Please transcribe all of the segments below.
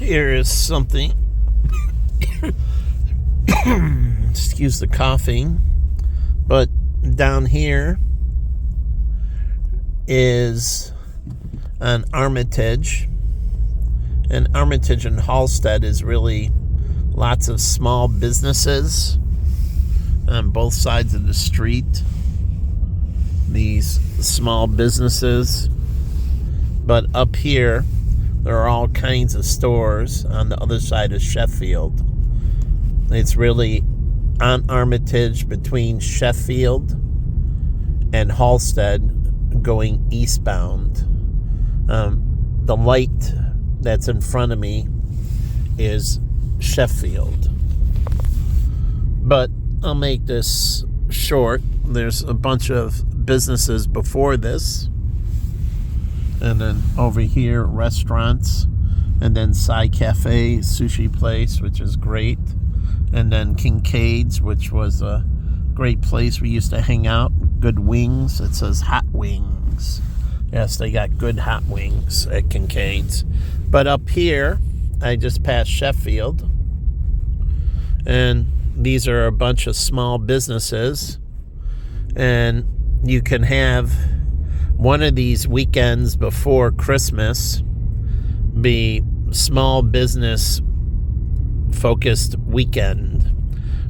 Here is something. Excuse the coughing. But down here is an Armitage. And Armitage and Halstead is really lots of small businesses on both sides of the street. These small businesses. But up here, there are all kinds of stores on the other side of Sheffield. It's really on Armitage between Sheffield and Halstead going eastbound. The light that's in front of me is Sheffield. But I'll make this short. There's a bunch of businesses before this. And then over here, restaurants. And then Sai Cafe, sushi place, which is great. And then Kincaid's, which was a great place we used to hang out. Good wings. It says hot wings. Yes, they got good hot wings at Kincaid's. But up here, I just passed Sheffield. And these are a bunch of small businesses. And you can have one of these weekends before Christmas be small business focused weekend,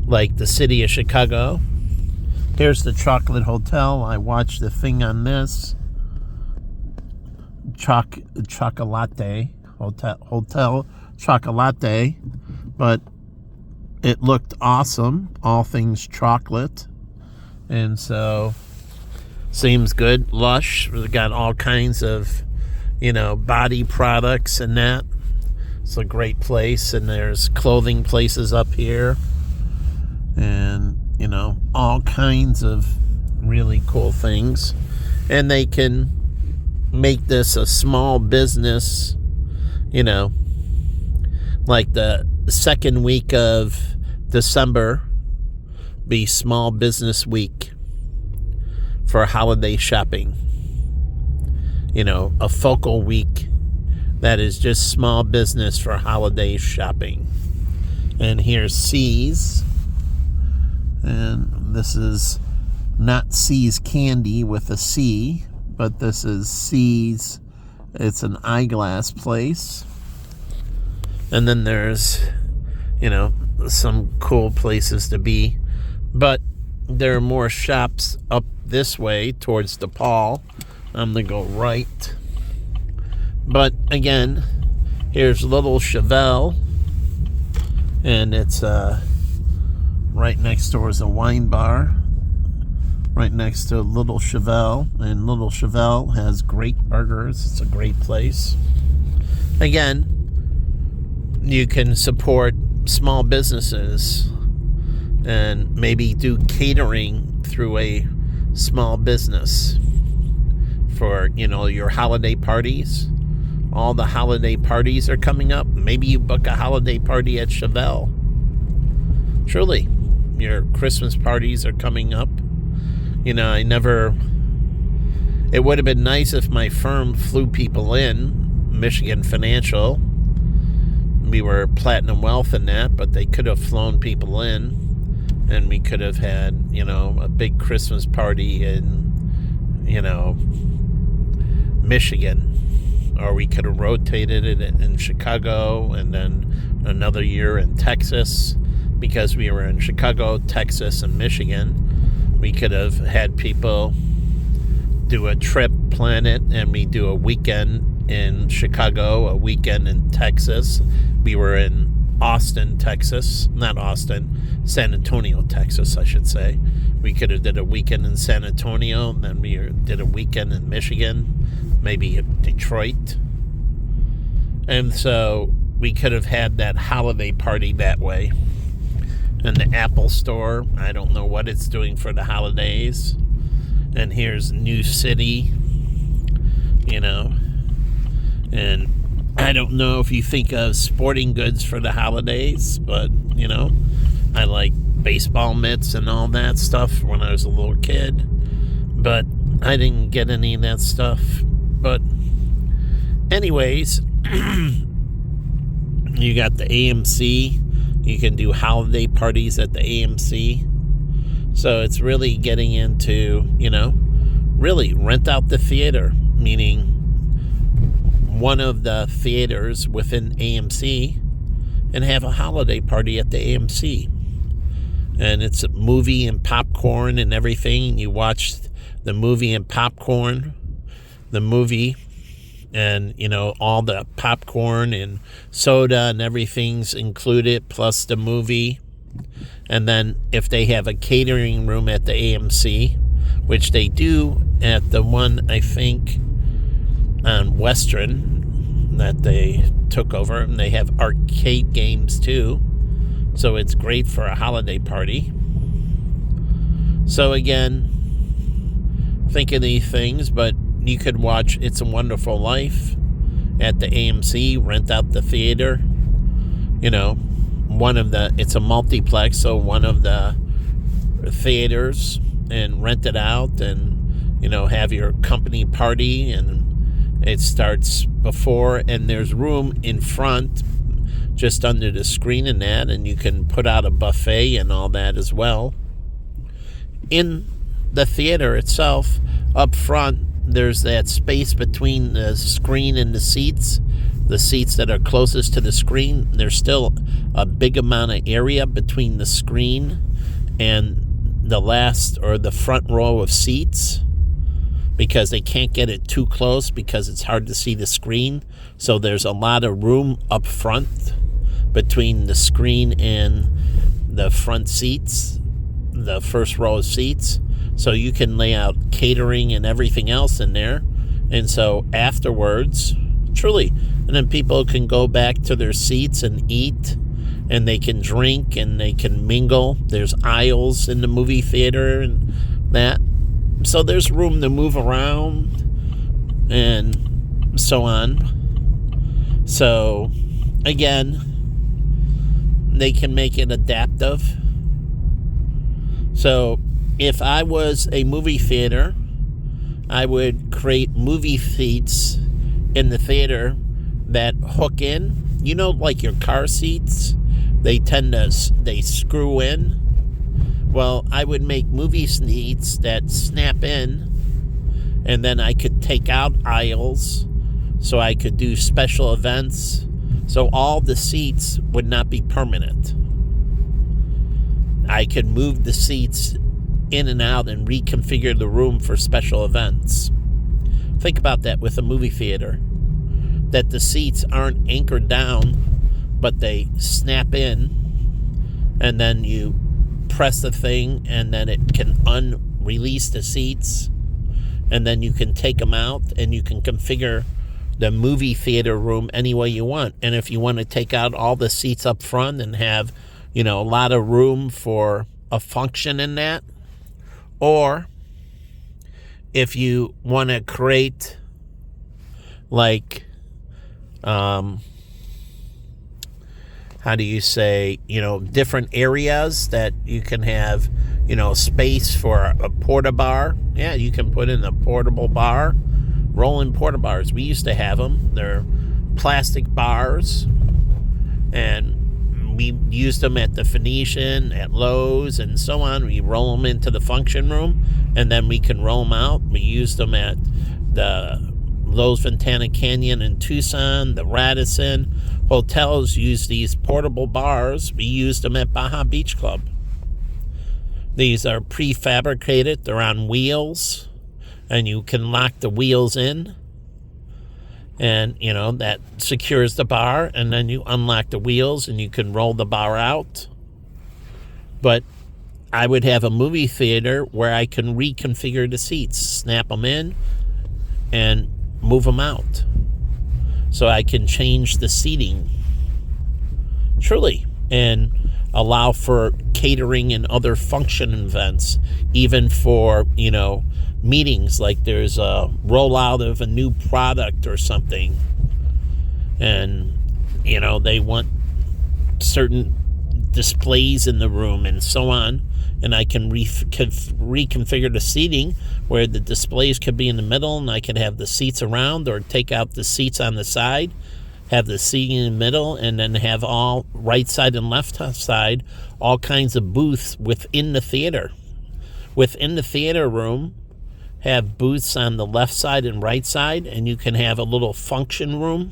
like the city of Chicago. Here's the Chocolate Hotel. I watched the thing on this. Chocolate Hotel Chocolate, but it looked awesome. All things chocolate, and so seems good. Lush. We got all kinds of, body products and that. It's a great place, and there's clothing places up here, and all kinds of really cool things. And they can make this a small business, like the second week of December be small business week for holiday shopping. A focal week that is just small business for holiday shopping. And here's C's. And this is not C's Candy with a C, but this is C's. It's an eyeglass place. And then there's, some cool places to be. But there are more shops up this way towards DePaul. I'm going to go right. But again, here's Little Chevelle. And it's right next door is a wine bar. Right next to Little Chevelle. And Little Chevelle has great burgers. It's a great place. Again, you can support small businesses and maybe do catering through a small business for, your holiday parties. All the holiday parties are coming up. Maybe you book a holiday party at Chevelle. Truly, your Christmas parties are coming up. It would have been nice if my firm flew people in, Michigan Financial. We were Platinum Wealth in that, but they could have flown people in, and we could have had, a big Christmas party in, Michigan. Or we could have rotated it in Chicago and then another year in Texas, because we were in Chicago, Texas, and Michigan. We could have had people do a trip, plan it, and we do a weekend in Chicago, a weekend in Texas. We were in Austin, Texas. Not Austin, San Antonio, Texas, I should say. We could have did a weekend in San Antonio, then we did a weekend in Michigan, maybe in Detroit. And so we could have had that holiday party that way. And the Apple Store, I don't know what it's doing for the holidays. And here's New City, and I don't know if you think of sporting goods for the holidays, but, I like baseball mitts and all that stuff when I was a little kid. But I didn't get any of that stuff. But anyways, You got the AMC. You can do holiday parties at the AMC. So it's really getting into, really rent out the theater, meaning one of the theaters within AMC and have a holiday party at the AMC. And it's a movie and popcorn and everything. You watch the movie and popcorn, the movie, and, all the popcorn and soda and everything's included, plus the movie. And then if they have a catering room at the AMC, which they do at the one, I think, on Western that they took over, and they have arcade games too. So it's great for a holiday party. So again, think of these things, but you could watch It's a Wonderful Life at the AMC, rent out the theater. It's a multiplex, so one of the theaters, and rent it out and, have your company party, and it starts before, and there's room in front just under the screen and that, and you can put out a buffet and all that as well. In the theater itself, up front, there's that space between the screen and the seats that are closest to the screen. There's still a big amount of area between the screen and the last or the front row of seats, because they can't get it too close because it's hard to see the screen. So there's a lot of room up front between the screen and the front seats, the first row of seats. So you can lay out catering and everything else in there. And so afterwards, truly, and then people can go back to their seats and eat, and they can drink and they can mingle. There's aisles in the movie theater and that. So there's room to move around and so on. So again, they can make it adaptive. So if I was a movie theater, I would create movie seats in the theater that hook in, like your car seats, they screw in. Well, I would make movie seats that snap in, and then I could take out aisles, so I could do special events. So all the seats would not be permanent. I could move the seats in and out and reconfigure the room for special events. Think about that with a movie theater, that the seats aren't anchored down, but they snap in, and then you press the thing, and then it can unrelease the seats, and then you can take them out, and you can configure the movie theater room any way you want. And if you want to take out all the seats up front and have, a lot of room for a function in that, or if you want to create different areas that you can have, space for a porta bar. Yeah, you can put in a portable bar, rolling porta bars. We used to have them. They're plastic bars, and we used them at the Phoenician, at Lowe's, and so on. We roll them into the function room, and then we can roll them out. We used them at the Lowe's Ventana Canyon in Tucson, the Radisson. Hotels use these portable bars. We used them at Baja Beach Club. These are prefabricated. They're on wheels, and you can lock the wheels in. And, that secures the bar, and then you unlock the wheels, and you can roll the bar out. But I would have a movie theater where I can reconfigure the seats, snap them in, and move them out. So I can change the seating, truly, and allow for catering and other function events, even for, meetings, like there's a rollout of a new product or something, and, they want certain displays in the room and so on, and I can reconfigure the seating where the displays could be in the middle, and I can have the seats around or take out the seats on the side have the seating in the middle, and then have all right side and left side, all kinds of booths within the theater. Within the theater room, have booths on the left side and right side, and you can have a little function room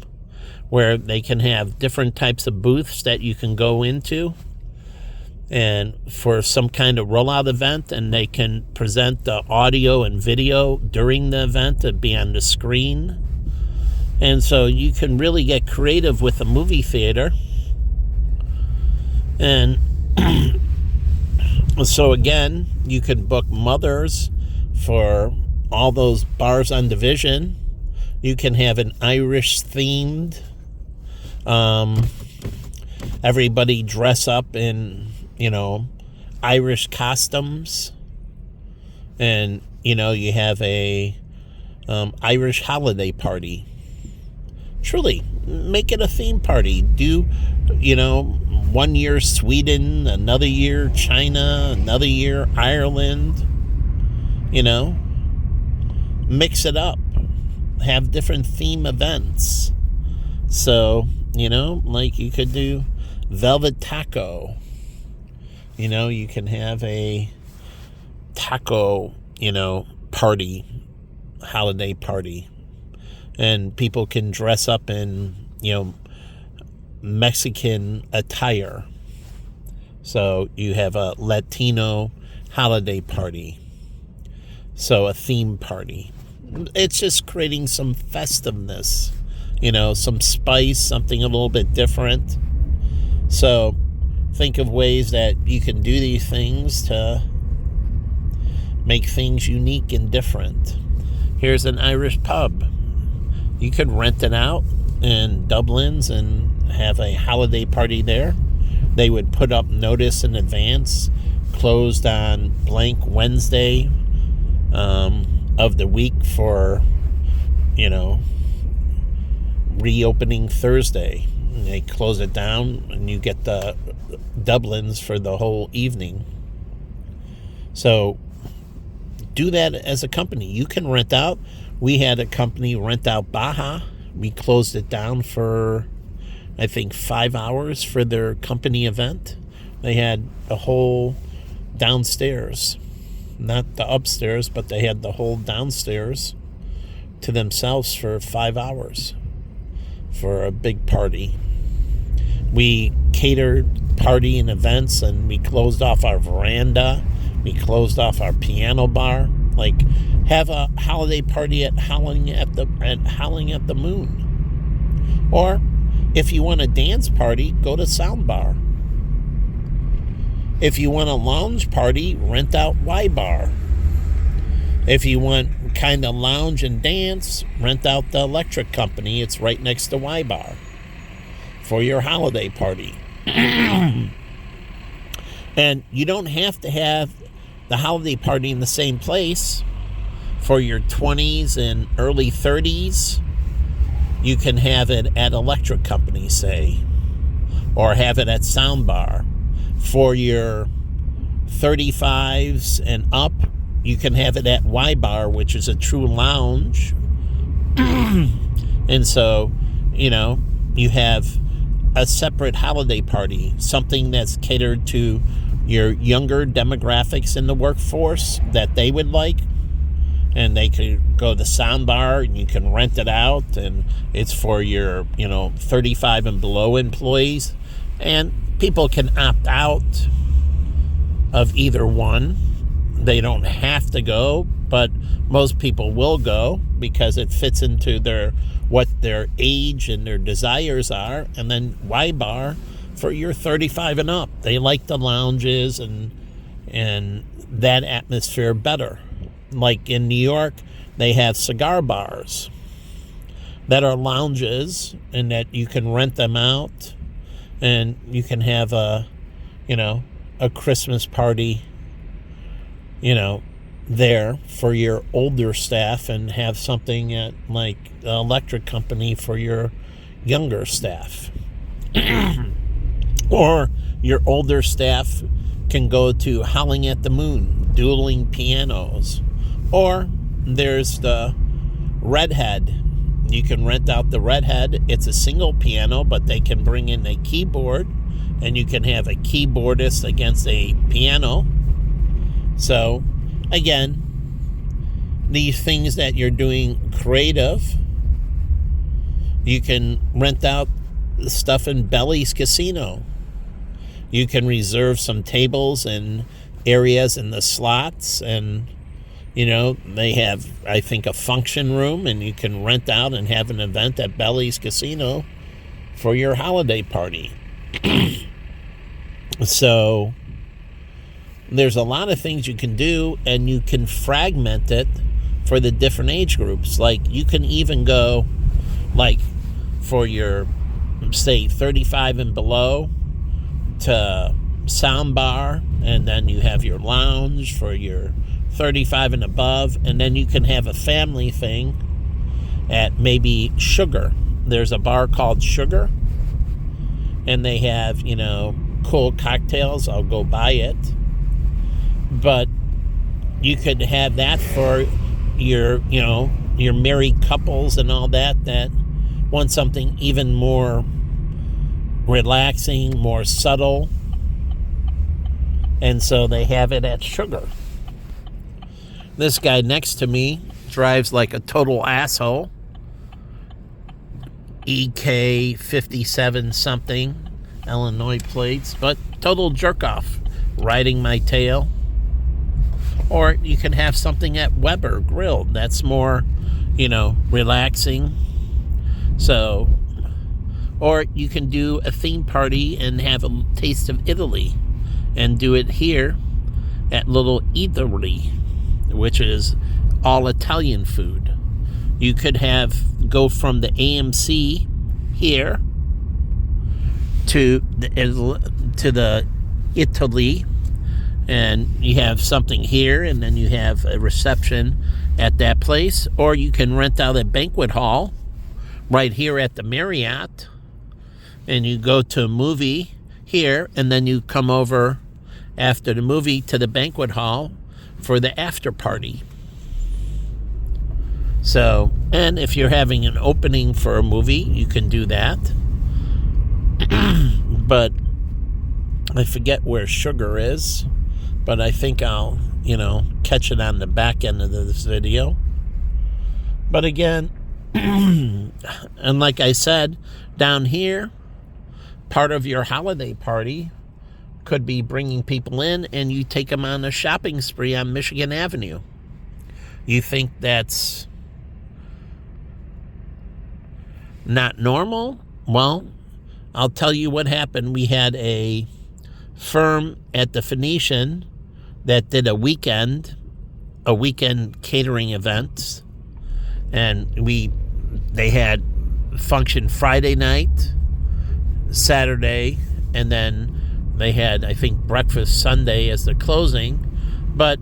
where they can have different types of booths that you can go into and for some kind of rollout event, and they can present the audio and video during the event to be on the screen. And so you can really get creative with a movie theater. And so again, you can book mothers for all those bars on Division. You can have an Irish themed, everybody dress up in, Irish costumes, and you have a Irish holiday party. Truly, make it a theme party. Do 1 year Sweden, another year China, another year Ireland. Mix it up. Have different theme events. So, like you could do Velvet Taco. You can have a taco, party, holiday party. And people can dress up in, Mexican attire. So you have a Latino holiday party. So a theme party. It's just creating some festiveness, some spice, something a little bit different. So think of ways that you can do these things to make things unique and different. Here's an Irish pub. You could rent it out in Dublin's and have a holiday party there. They would put up notice in advance, closed on blank Wednesday of the week for, reopening Thursday. And they close it down and you get the Dublin's for the whole evening. So do that as a company. You can rent out. We had a company rent out Baja. We closed it down for, I think, 5 hours for their company event. They had a whole downstairs, not the upstairs, but they had the whole downstairs to themselves for 5 hours for a big party. We catered party and events, and we closed off our veranda. We closed off our piano bar. Like, have a holiday party at Howling at the Moon. Or if you want a dance party, go to Soundbar. If you want a lounge party, rent out Y-Bar. If you want kind of lounge and dance, rent out the Electric Company. It's right next to Y-Bar for your holiday party. And you don't have to have the holiday party in the same place. For your 20s and early 30s, you can have it at Electric Company, say, or have it at Soundbar. For your 35s and up, you can have it at Y-Bar, which is a true lounge. And so, you have a separate holiday party, something that's catered to your younger demographics in the workforce that they would like. And they could go to Soundbar and you can rent it out, and it's for your, 35 and below employees. And people can opt out of either one. They don't have to go, but most people will go because it fits into what their age and their desires are. And then Y-Bar for your 35 and up. They like the lounges and that atmosphere better. Like in New York, they have cigar bars that are lounges and that you can rent them out, and you can have a Christmas party, there for your older staff, and have something at like the Electric Company for your younger staff. Or your older staff can go to Howling at the Moon, dueling pianos. Or there's the Redhead, You can rent out the Redhead. It's a single piano, but they can bring in a keyboard, and you can have a keyboardist against a piano. So, again, these things that you're doing creative, you can rent out stuff in Belly's Casino. You can reserve some tables and areas in the slots, and they have, I think, a function room, and you can rent out and have an event at Belly's Casino for your holiday party. So there's a lot of things you can do, and you can fragment it for the different age groups. Like, you can even go, like, for your, say, 35 and below to sound bar, and then you have your lounge for your 35 and above, and then you can have a family thing at maybe Sugar. There's a bar called Sugar, and they have, cool cocktails. I'll go buy it. But you could have that for your married couples and all that want something even more relaxing, more subtle. And so they have it at Sugar. This guy next to me drives like a total asshole. EK 57 something, Illinois plates, but total jerk off, riding my tail. Or you can have something at Weber Grill that's more, relaxing. So, or you can do a theme party and have a taste of Italy, and do it here at Little Eatery, which is all Italian food. You could go from the AMC here to the Italy, and you have something here, and then you have a reception at that place. Or you can rent out a banquet hall right here at the Marriott, and you go to a movie here, and then you come over after the movie to the banquet hall for the after party. So, and if you're having an opening for a movie, you can do that. But I forget where Sugar is, but I think I'll, catch it on the back end of this video. But again, and like I said, down here, part of your holiday party could be bringing people in, and you take them on a shopping spree on Michigan Avenue. You think that's not normal? Well, I'll tell you what happened. We had a firm at the Phoenician that did a weekend catering event, and they had function Friday night, Saturday, and then they had, I think, breakfast Sunday as the closing. But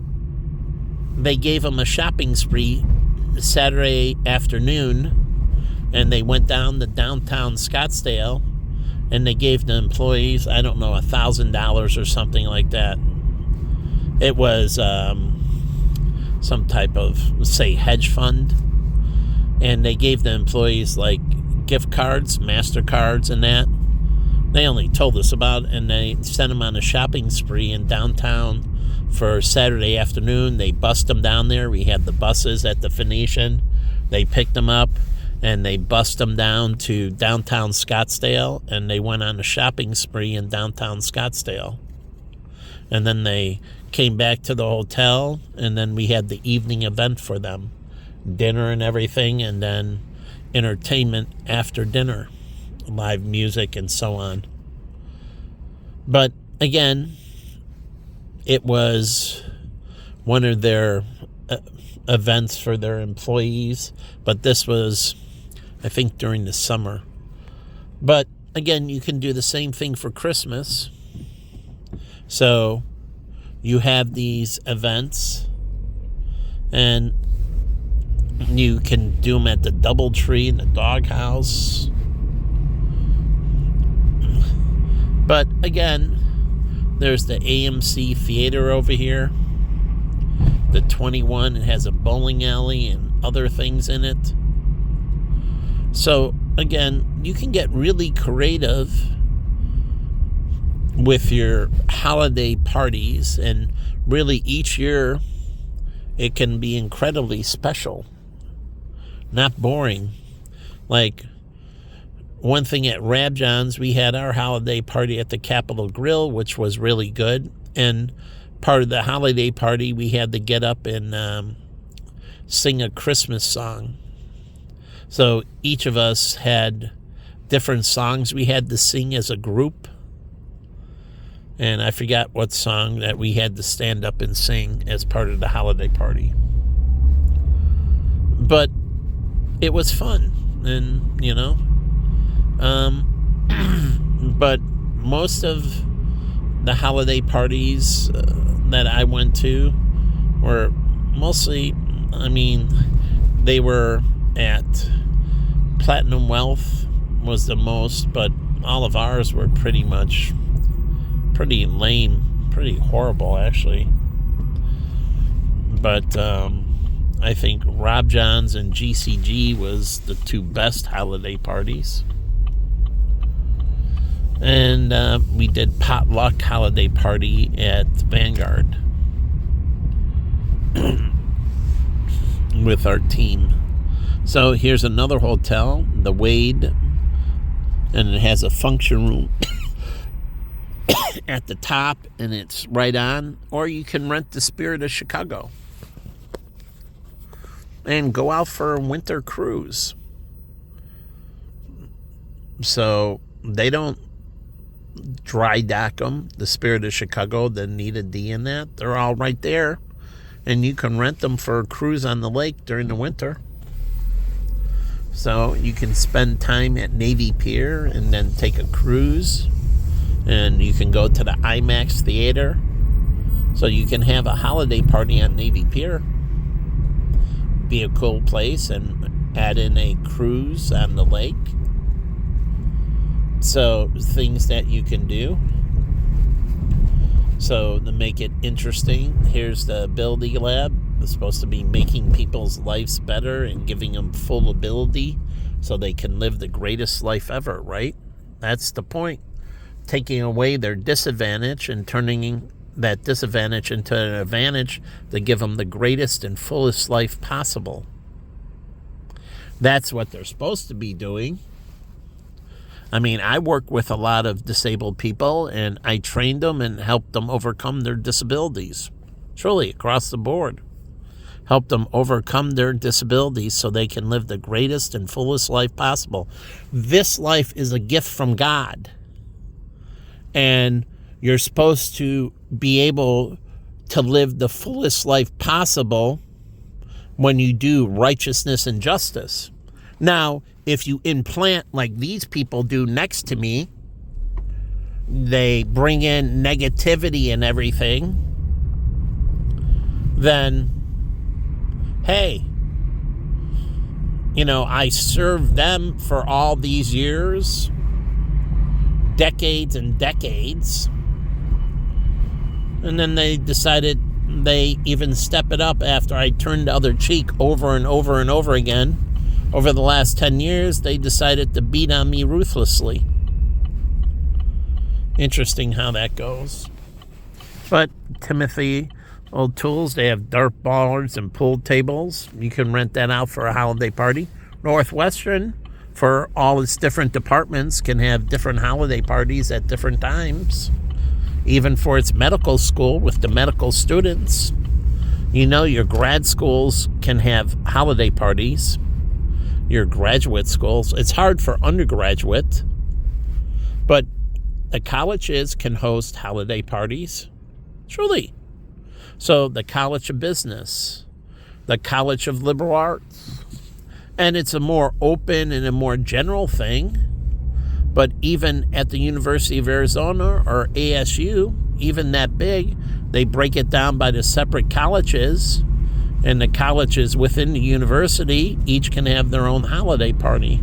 they gave them a shopping spree Saturday afternoon, and they went down to downtown Scottsdale, and they gave the employees, I don't know, $1,000 or something like that. It was some type of, say, hedge fund. And they gave the employees, like, gift cards, MasterCards and that. They only told us about it, and they sent them on a shopping spree in downtown for Saturday afternoon. They bussed them down there. We had the buses at the Phoenician. They picked them up, and they bussed them down to downtown Scottsdale, and they went on a shopping spree in downtown Scottsdale. And then they came back to the hotel, and then we had the evening event for them, dinner and everything, and then entertainment after dinner, live music and so on. But again, it was one of their events for their employees, but this was, I think, during the summer. But again, you can do the same thing for Christmas. So you have these events, and you can do them at the DoubleTree and the Doghouse. But again, there's the AMC Theater over here. The 21, it has a bowling alley and other things in it. So, again, you can get really creative with your holiday parties, and really each year it can be incredibly special, not boring. Like, one thing at Rab John's, we had our holiday party at the Capitol Grill, which was really good. And part of the holiday party, we had to get up and sing a Christmas song. So each of us had different songs we had to sing as a group. And I forgot what song that we had to stand up and sing as part of the holiday party. But it was fun. And, you know, but most of the holiday parties that I went to were mostly, they were at Platinum Wealth was the most, but all of ours were pretty pretty lame, pretty horrible actually. But I think Rob John's and GCG was the two best holiday parties. And we did potluck holiday party at Vanguard with our team. So here's another hotel, the Wade, and it has a function room at the top, and it's right on. Or you can rent the Spirit of Chicago and go out for a winter cruise. So they don't dry dock them, the Spirit of Chicago, the Nita D and that. They're all right there, and you can rent them for a cruise on the lake during the winter. So you can spend time at Navy Pier and then take a cruise, and you can go to the IMAX theater. So you can have a holiday party on Navy Pier. Be a cool place, and add in a cruise on the lake. So things that you can do. So to make it interesting, here's the Ability Lab. It's supposed to be making people's lives better and giving them full ability so they can live the greatest life ever, right? That's the point. Taking away their disadvantage and turning that disadvantage into an advantage to give them the greatest and fullest life possible. That's what they're supposed to be doing. I work with a lot of disabled people, and I trained them and helped them overcome their disabilities. Truly, across the board. Help them overcome their disabilities so they can live the greatest and fullest life possible. This life is a gift from God. And you're supposed to be able to live the fullest life possible when you do righteousness and justice. Now, if you implant like these people do next to me, they bring in negativity and everything, then, hey, I served them for all these years, decades and decades, and then they decided they even step it up after I turned the other cheek over and over and over again. Over the last 10 years, they decided to beat on me ruthlessly. Interesting how that goes. But Timothy O'Toole's, they have dart ballers and pool tables. You can rent that out for a holiday party. Northwestern, for all its different departments, can have different holiday parties at different times. Even for its medical school with the medical students. Your grad schools can have holiday parties. Your graduate schools. It's hard for undergraduate, but the colleges can host holiday parties. Truly. So the College of Business, the College of Liberal Arts, and it's a more open and a more general thing. But even at the University of Arizona or ASU, even that big, they break it down by the separate colleges. And the colleges within the university each can have their own holiday party.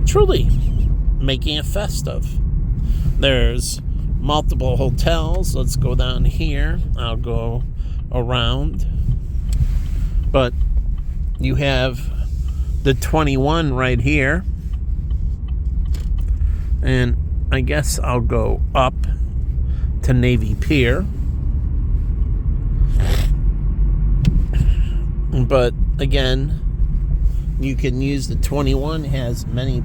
Truly, making it festive. There's multiple hotels. Let's go down here. I'll go around. But you have the 21 right here. And I guess I'll go up to Navy Pier. But again, you can use the 21. It has many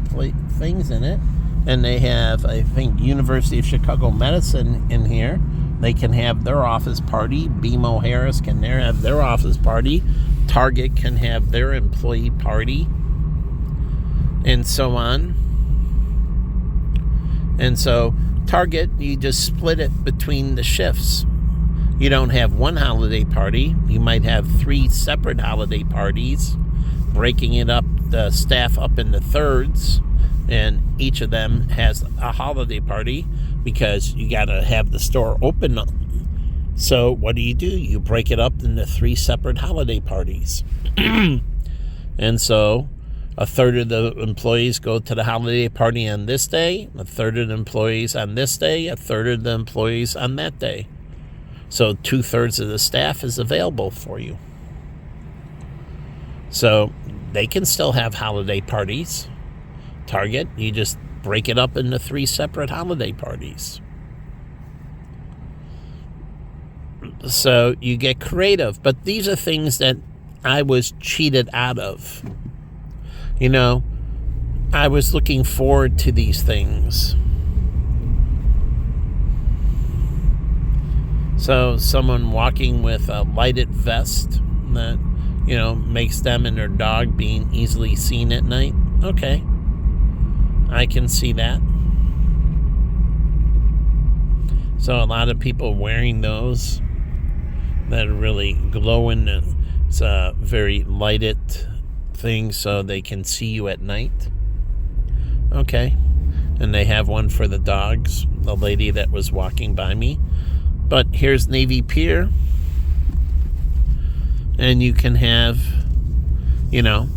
things in it. And they have, I think, University of Chicago Medicine in here. They can have their office party. BMO Harris can have their office party. Target can have their employee party. And so on. And so Target, you just split it between the shifts. You don't have one holiday party. You might have 3 separate holiday parties, breaking it up, the staff up into thirds, and each of them has a holiday party because you got to have the store open. So what do? You break it up into 3 separate holiday parties. And so a third of the employees go to the holiday party on this day, a third of the employees on this day, a third of the employees on that day. So 2/3 of the staff is available for you. So they can still have holiday parties. Target, you just break it up into 3 separate holiday parties. So you get creative. But these are things that I was cheated out of. You know, I was looking forward to these things. So someone walking with a lighted vest that, you know, makes them and their dog being easily seen at night. Okay. I can see that. So a lot of people wearing those that are really glowing. It's a very lighted thing so they can see you at night. Okay. And they have one for the dogs, the lady that was walking by me. But here's Navy Pier. And you can have, you know,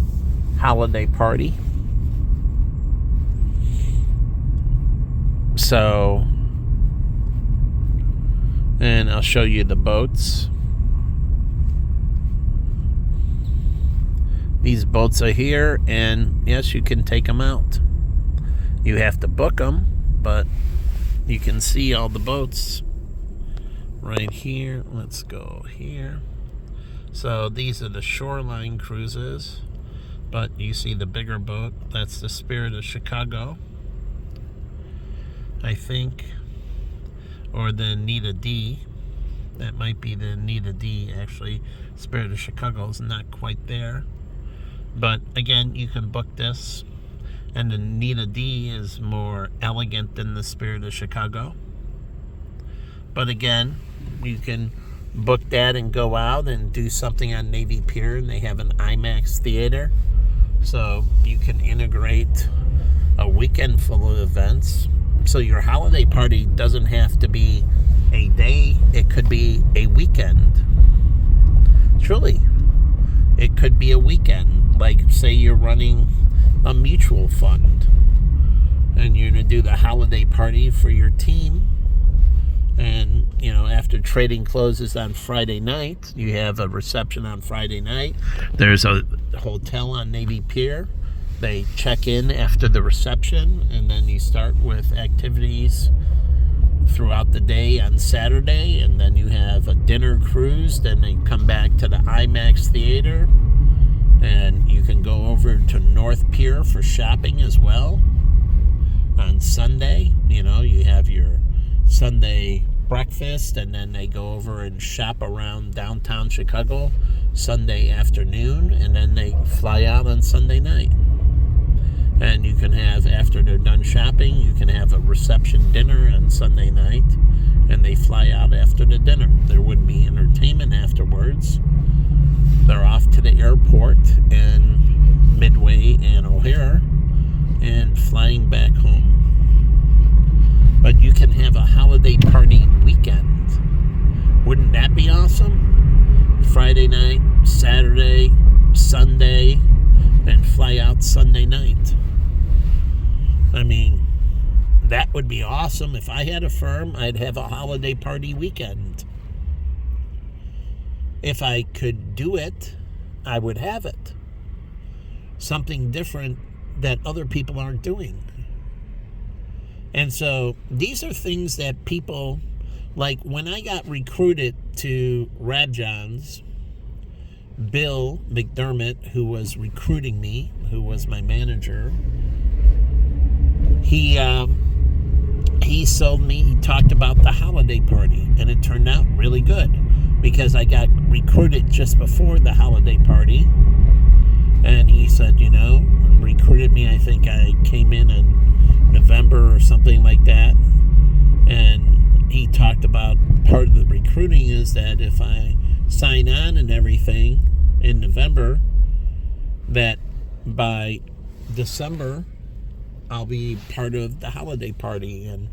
holiday party. So, and I'll show you the boats. These boats are here, and yes, you can take them out. You have to book them, but you can see all the boats right here. Let's go here. So these are the shoreline cruises, but you see the bigger boat. That's the Spirit of Chicago, I think, or the Nita D. That might be the Nita D, actually. Spirit of Chicago is not quite there. But again, you can book this. And the Nita D is more elegant than the Spirit of Chicago. But again, you can book that and go out and do something on Navy Pier. And they have an IMAX theater. So you can integrate a weekend full of events. So your holiday party doesn't have to be a day. It could be a weekend. Truly. It could be a weekend. Like, say you're running a mutual fund and you're going to do the holiday party for your team. And, you know, after trading closes on Friday night, you have a reception on Friday night. There's a hotel on Navy Pier. They check in after the reception, and then you start with activities throughout the day on Saturday, and then you have a dinner cruise. Then they come back to the IMAX theater, and you can go over to North Pier for shopping as well. On Sunday, you know, you have your Sunday breakfast, and then they go over and shop around downtown Chicago Sunday afternoon, and then they fly out on Sunday night. And you can have, after they're done shopping, you can have a reception dinner on Sunday night, and they fly out after the dinner. There would be entertainment afterwards. They're off to the airport and Midway and O'Hare and flying back home. But you can have a holiday party weekend. Wouldn't that be awesome? Friday night, Saturday, Sunday, and fly out Sunday night. I mean, that would be awesome. If I had a firm, I'd have a holiday party weekend. If I could do it, I would have it. something different that other people aren't doing. And so these are things that people, like when I got recruited to Rab John's, Bill McDermott, who was recruiting me, who was my manager, he sold me, he talked about the holiday party, and it turned out really good because I got recruited just before the holiday party. And he said, recruited me, I think I came in November or something like that. And he talked about part of the recruiting is that if I sign on and everything in November, that by December I'll be part of the holiday party. And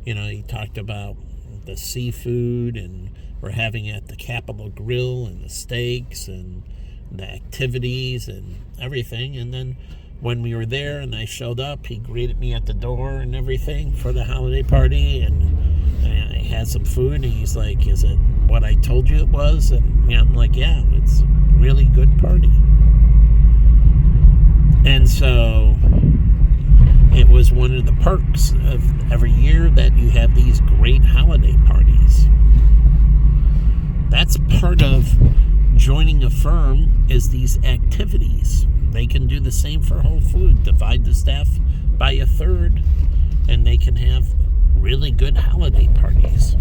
he talked about the seafood, and we're having it at the Capitol Grill, and the steaks and the activities and everything. And then when we were there and I showed up, he greeted me at the door and everything for the holiday party, and I had some food, and he's like, is it what I told you it was? And I'm like, yeah, it's a really good party. And so it was one of the perks of every year that you have these great holiday parties. That's part of joining a firm, is these activities. They can do the same for Whole Foods. Divide the staff by a third, and they can have really good holiday parties.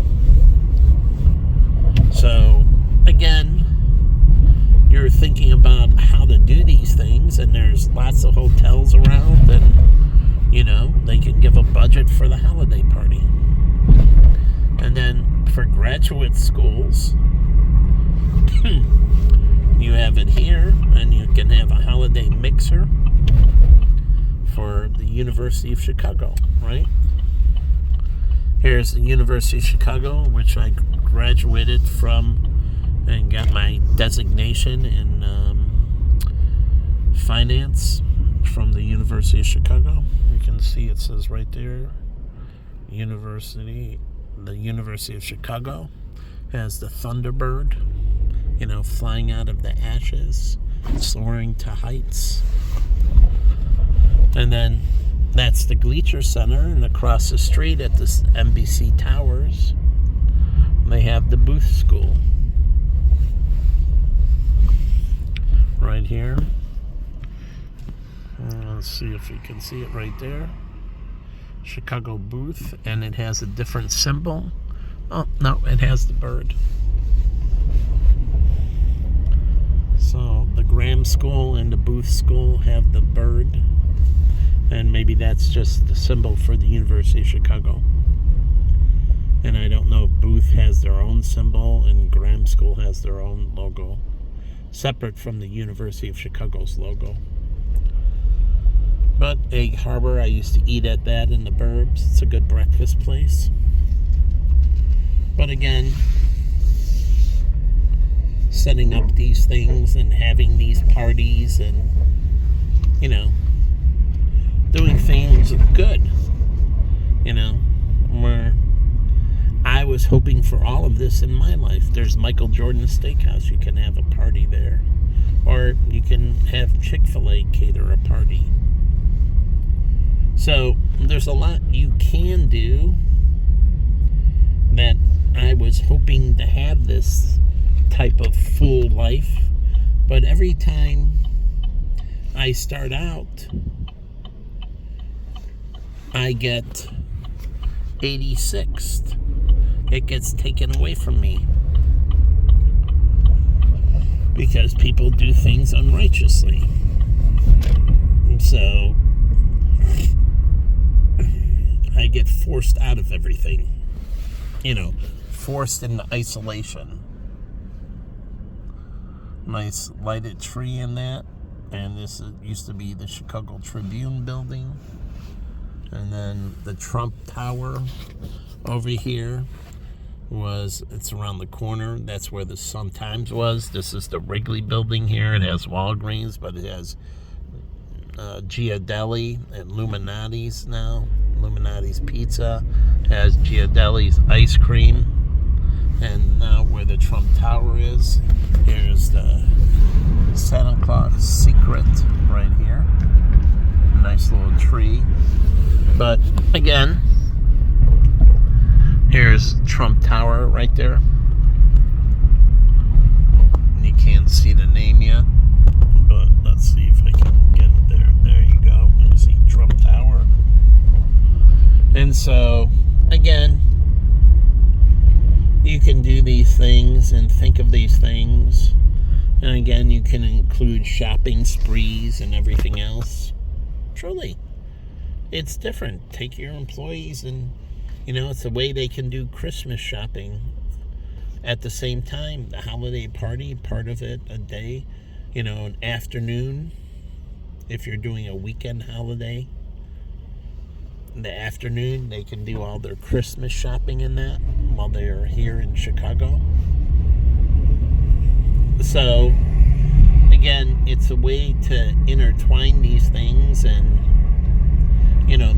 So, again, you're thinking about how to do these things, and there's lots of hotels around, and, they can give a budget for the holiday party. And then for graduate schools, you have it here, and you can have a holiday mixer for the University of Chicago, right? Here's the University of Chicago, which I graduated from and got my designation in finance from the University of Chicago. You can see it says right there, the University of Chicago has the Thunderbird, flying out of the ashes, soaring to heights. And then that's the Gleacher Center, and across the street at the NBC Towers, they have the Booth School. Right here. Let's see if you can see it right there. Chicago Booth, and it has a different symbol. Oh, no, it has the bird. So the Graham School and the Booth School have the bird, and maybe that's just the symbol for the University of Chicago. And I don't know if Booth has their own symbol and Graham School has their own logo, separate from the University of Chicago's logo. But Egg Harbor, I used to eat at that in the burbs. It's a good breakfast place. But again, setting up these things and having these parties and, doing things good, where I was hoping for all of this in my life. There's Michael Jordan's Steakhouse. You can have a party there. Or you can have Chick-fil-A cater a party. So there's a lot you can do that I was hoping to have this type of full life. But every time I start out, I get 86th. It gets taken away from me because people do things unrighteously. And so I get forced out of everything, forced into isolation. Nice lighted tree in that, and this used to be the Chicago Tribune building, and then the Trump Tower over here it's around the corner. That's where the Sun-Times was. This is the Wrigley building here. It has Walgreens, but it has Giardelli and Illuminati's now. Illuminati's Pizza has Giardelli's ice cream. And now where the Trump Tower is, here's the Santa Claus Secret right here. Nice little tree. But again, here's Trump Tower right there. You can't see the name yet, but let's see if I can get it there. There you go. You see Trump Tower. And so, again, you can do these things and think of these things. And again, you can include shopping sprees and everything else. Truly, it's different. Take your employees and, it's a way they can do Christmas shopping. At the same time, the holiday party, part of it, a day, an afternoon. If you're doing a weekend holiday, in the afternoon, they can do all their Christmas shopping in that while they're here in Chicago. So, again, it's a way to intertwine these things and,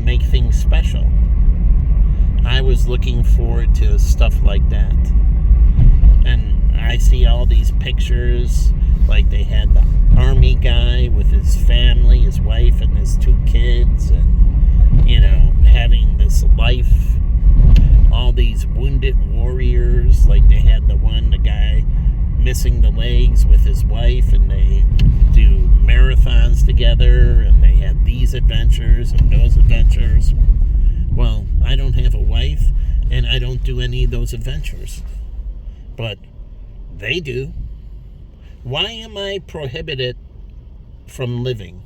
make things special. I was looking forward to stuff like that. And I see all these pictures, like they had the army guy with his family, his wife and his 2 kids, and, having this life, all these wounded warriors, like they had the guy missing the legs with his wife, and they do marathons together, and they have these adventures and those adventures. Well, I don't have a wife, and I don't do any of those adventures. But they do. Why am I prohibited from living?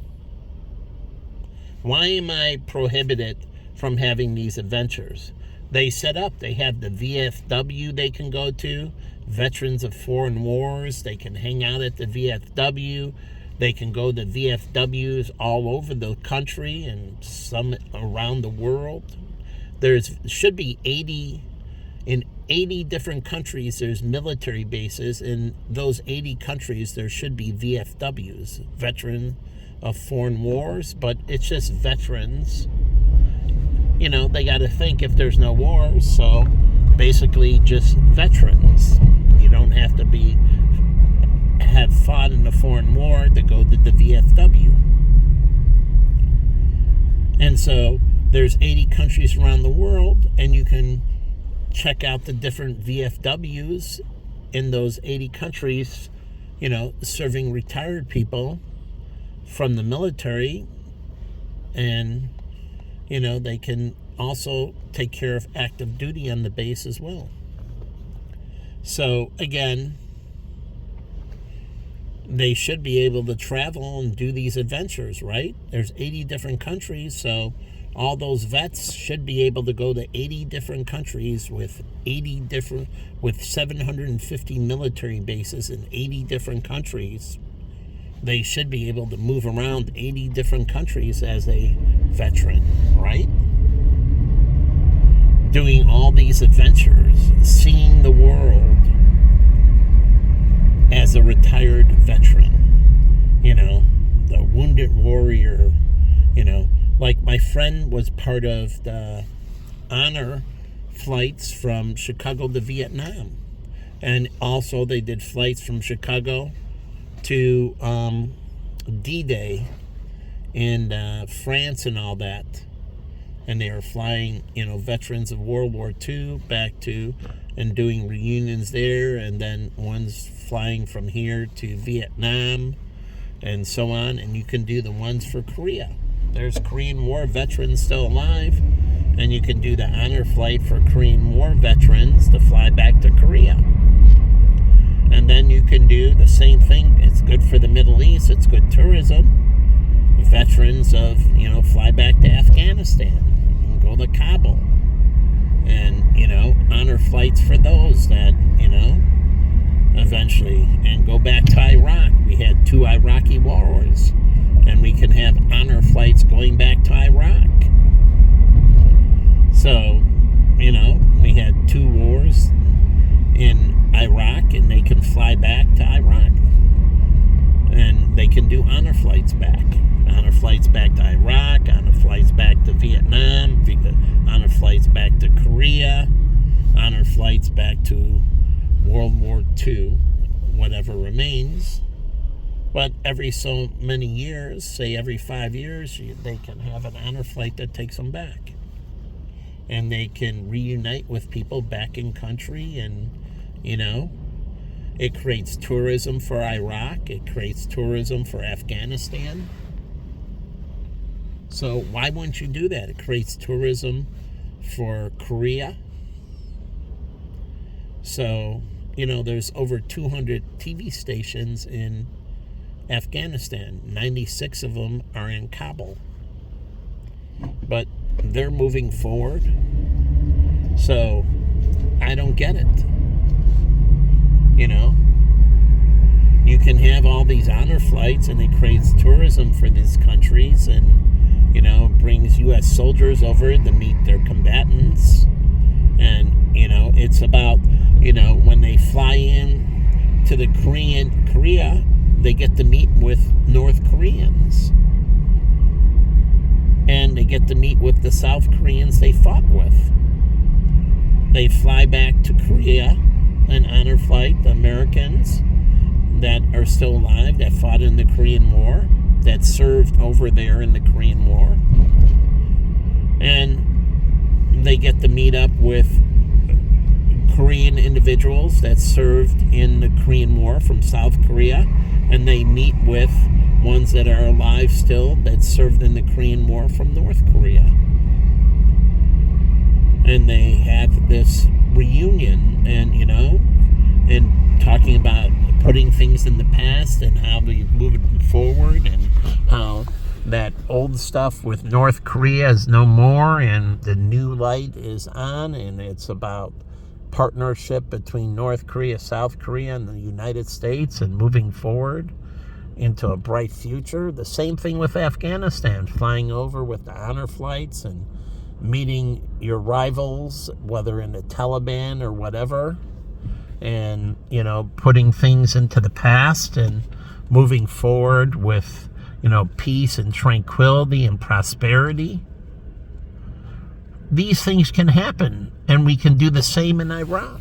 Why am I prohibited from having these adventures? They have the VFW they can go to, Veterans of Foreign Wars. They can hang out at the VFW. They can go to VFWs all over the country and some around the world. Should be 80 in 80 different countries. There's military bases. In those 80 countries, there should be VFWs, Veteran of Foreign Wars, but it's just veterans. They got to think if there's no wars, so basically just veterans. You don't have to have fought in a foreign war to go to the VFW. And so there's 80 countries around the world, and you can check out the different VFWs in those 80 countries, serving retired people from the military. And, they can also take care of active duty on the base as well. So, again, they should be able to travel and do these adventures, right? There's 80 different countries, so all those vets should be able to go to 80 different countries with 750 military bases in 80 different countries. They should be able to move around 80 different countries as a veteran, right? Doing all these adventures, seeing the world as a retired veteran, the wounded warrior, like my friend was part of the honor flights from Chicago to Vietnam. And also they did flights from Chicago to D-Day in France and all that. And they were flying, veterans of World War II back to and doing reunions there. And then one's flying from here to Vietnam and so on. And you can do the ones for Korea. There's Korean War veterans still alive. And you can do the honor flight for Korean War veterans to fly back to Korea. And then you can do the same thing. It's good for the Middle East. It's good tourism. Veterans of, fly back to Afghanistan and go to Kabul. And, honor flights for those that, eventually. And go back to Iraq. We had 2 Iraqi wars. And we can have honor flights going back to Iraq. So, we had 2 wars in Iraq, and they can fly back to Iraq. And they can do honor flights back. Honor flights back to Iraq, honor flights back to Vietnam, honor flights back to Korea, honor flights back to World War II, whatever remains. But every so many years, say every 5 years, they can have an honor flight that takes them back. And they can reunite with people back in country, and, it creates tourism for Iraq. It creates tourism for Afghanistan. So why wouldn't you do that? It creates tourism for Korea. So, there's over 200 TV stations in Afghanistan. 96 of them are in Kabul. But they're moving forward. So I don't get it. You can have all these honor flights, and it creates tourism for these countries, and brings U.S. soldiers over to meet their combatants. And it's about when they fly in to the Korea, they get to meet with North Koreans, and they get to meet with the South Koreans they fought with. They fly back to Korea, an honor flight, the Americans that are still alive, that fought in the Korean War, that served over there in the Korean War. And they get to meet up with Korean individuals that served in the Korean War from South Korea, and they meet with ones that are alive still that served in the Korean War from North Korea. And they have this reunion, and and talking about putting things in the past and how we move it forward, and how that old stuff with North Korea is no more and the new light is on, and it's about partnership between North Korea, South Korea, and the United States, and moving forward into a bright future. The same thing with Afghanistan, flying over with the honor flights and meeting your rivals, whether in the Taliban or whatever, and putting things into the past and moving forward with peace and tranquility and prosperity. These things can happen, and we can do the same in Iraq.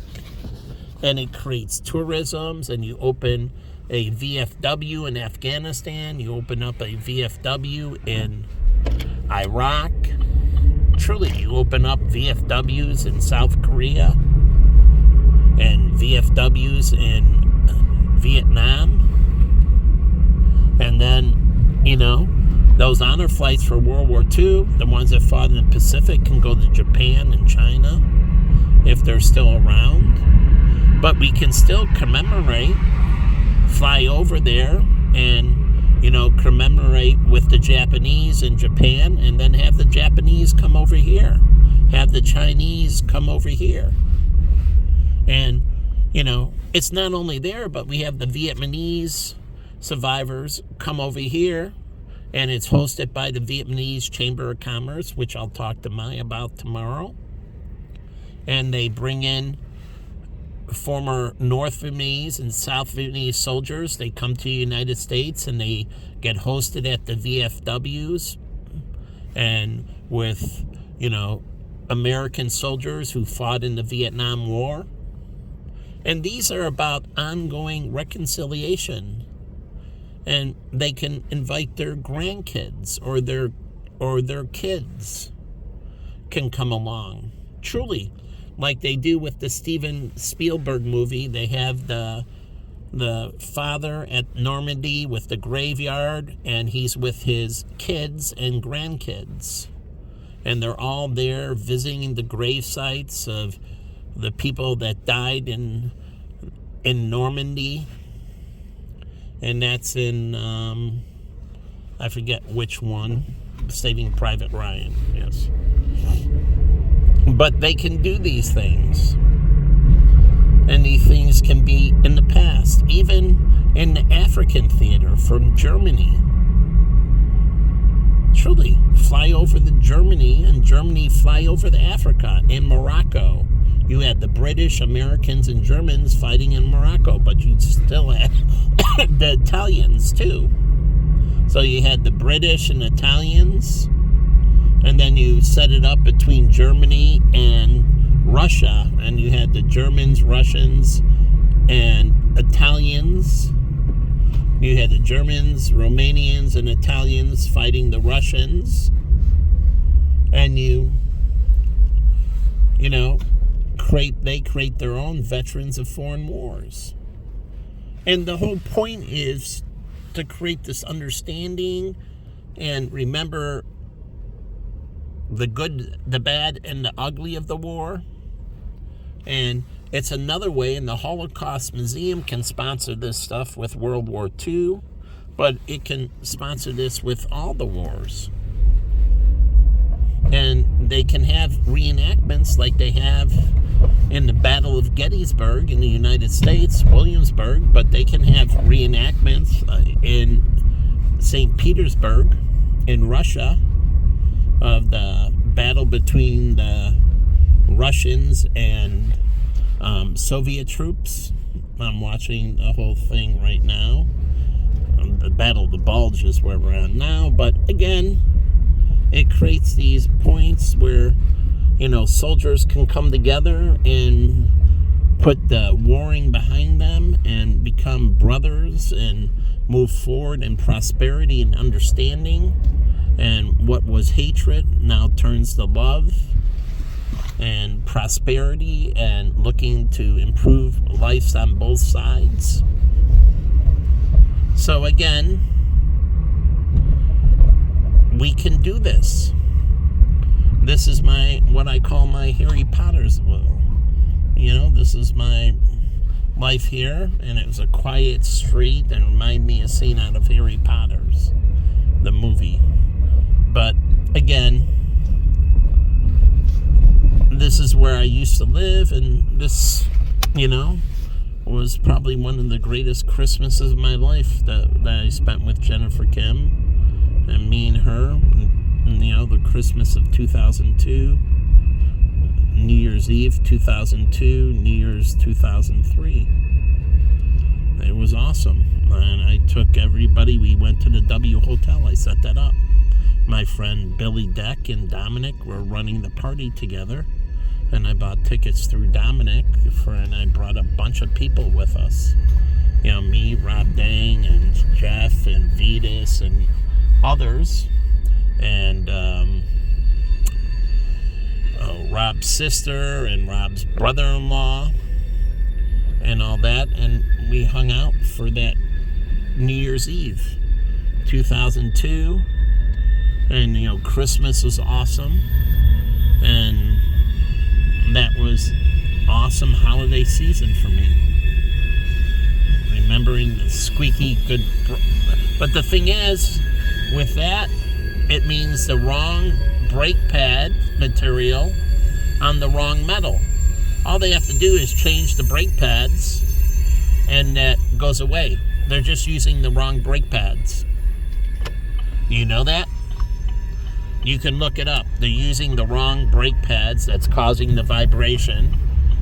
And it creates tourisms, and you open a VFW in Afghanistan, you open up a VFW in Iraq. Truly, you open up VFWs in South Korea and VFWs in Vietnam. And then, those honor flights for World War II, the ones that fought in the Pacific, can go to Japan and China if they're still around. But we can still commemorate, fly over there and, commemorate with the Japanese in Japan, and then have the Japanese come over here, have the Chinese come over here. And, it's not only there, but we have the Vietnamese survivors come over here, and it's hosted by the Vietnamese Chamber of Commerce, which I'll talk to Mai about tomorrow. And they bring in former North Vietnamese and South Vietnamese soldiers. They come to the United States, and they get hosted at the VFWs, and with, American soldiers who fought in the Vietnam War. And these are about ongoing reconciliation. And they can invite their grandkids, or their kids can come along. Truly, like they do with the Steven Spielberg movie, they have the father at Normandy with the graveyard, and he's with his kids and grandkids. And they're all there visiting the grave sites of the people that died in Normandy. And that's in, I forget which one, Saving Private Ryan, yes. But they can do these things. And these things can be in the past, even in the African theater from Germany. Truly, fly over to Germany, and Germany fly over to Africa. In Morocco, you had the British, Americans, and Germans fighting in Morocco, but you still had the Italians too. So you had the British and Italians, and then you set it up between Germany and Russia, and you had the Germans, Russians, and Italians. You had the Germans, Romanians, and Italians fighting the Russians. And they create their own veterans of foreign wars. And the whole point is to create this understanding and remember the good, the bad, and the ugly of the war. And it's another way, and the Holocaust Museum can sponsor this stuff with World War II, but it can sponsor this with all the wars. And they can have reenactments like they have in the Battle of Gettysburg in the United States, Williamsburg, but they can have reenactments in St. Petersburg in Russia of the battle between the Russians and Soviet troops. I'm watching the whole thing right now. The Battle of the Bulge is where we're at now, but again, it creates these points where, soldiers can come together and put the warring behind them and become brothers and move forward in prosperity and understanding. And what was hatred now turns to love and prosperity and looking to improve lives on both sides. So again, we can do this. This is what I call my Harry Potter's will. This is my life here, and it was a quiet street and reminded me of a scene out of Harry Potter's, the movie. But again, this is where I used to live, and this, was probably one of the greatest Christmases of my life that I spent with Jennifer Kim and me and her, and the Christmas of 2002, New Year's Eve 2002, New Year's 2003. It was awesome, and I took everybody. We went to the W Hotel. I set that up. My friend Billy Deck and Dominic were running the party together, and I bought tickets through Dominic, and I brought a bunch of people with us. Me, Rob Dang, and Jeff, and Vetus, and others, and Rob's sister, and Rob's brother-in-law, and all that, and we hung out for that New Year's Eve 2002. And Christmas was awesome, and that was awesome holiday season for me, remembering the squeaky good. But the thing is, with that, it means the wrong brake pad material on the wrong metal. All they have to do is change the brake pads, and that goes away. They're just using the wrong brake pads. You know that? You can look it up. They're using the wrong brake pads. That's causing the vibration.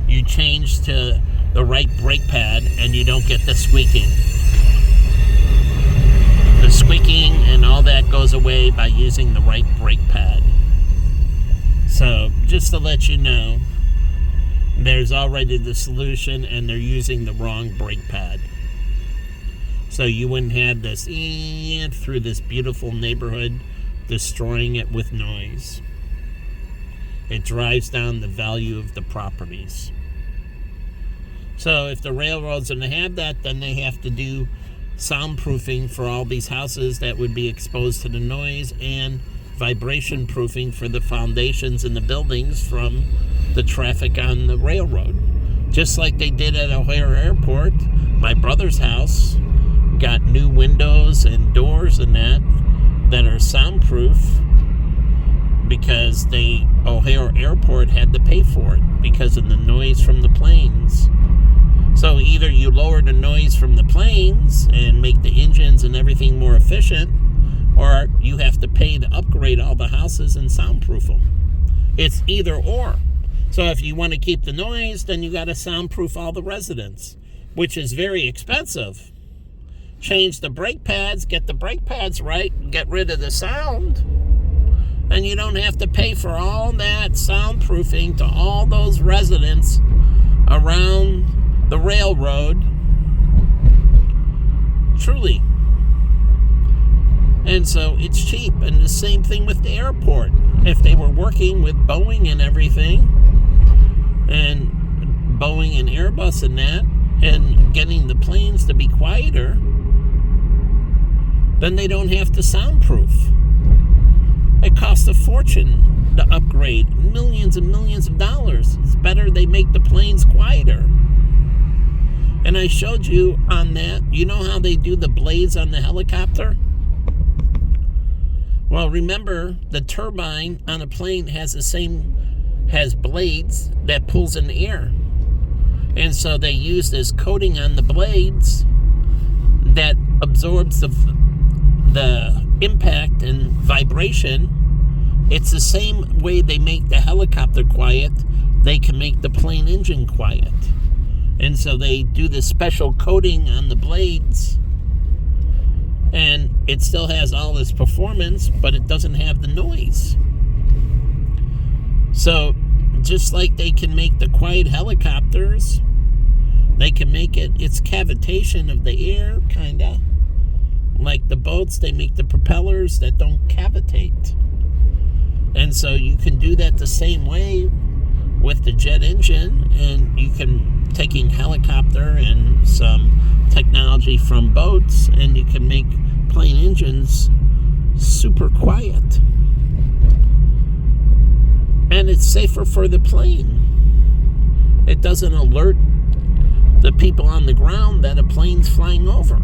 You change to the right brake pad, and you don't get the squeaking. The squeaking and all that goes away by using the right brake pad. So, just to let you know, there's already the solution, and they're using the wrong brake pad. So you wouldn't have this through this beautiful neighborhood, destroying it with noise. It drives down the value of the properties. So if the railroad's going to have that, then they have to do soundproofing for all these houses that would be exposed to the noise, and vibration proofing for the foundations and the buildings from the traffic on the railroad. Just like they did at O'Hare Airport. My brother's house got new windows and doors and that are soundproof because O'Hare Airport had to pay for it because of the noise from the planes. So either you lower the noise from the planes and make the engines and everything more efficient, or you have to pay to upgrade all the houses and soundproof them. It's either or. So if you want to keep the noise, then you got to soundproof all the residents, which is very expensive. Change the brake pads, get the brake pads right, get rid of the sound, and you don't have to pay for all that soundproofing to all those residents around the railroad. Truly. And so it's cheap. And the same thing with the airport. If they were working with Boeing and everything, and Boeing and Airbus and that, and getting the planes to be quieter, then they don't have to soundproof. It costs a fortune to upgrade, millions and millions of dollars. It's better they make the planes quieter. And I showed you on that, you know how they do the blades on the helicopter? Well, remember, the turbine on a plane has blades that pulls in the air. And so they use this coating on the blades that absorbs the impact and vibration. It's the same way they make the helicopter quiet, they can make the plane engine quiet. And so they do this special coating on the blades, and it still has all this performance, but it doesn't have the noise. So just like they can make the quiet helicopters, they can make it's cavitation of the air, kind of. Like the boats, they make the propellers that don't cavitate. And so you can do that the same way with the jet engine, and you can, taking helicopter and some technology from boats, and you can make plane engines super quiet. And it's safer for the plane. It doesn't alert the people on the ground that a plane's flying over.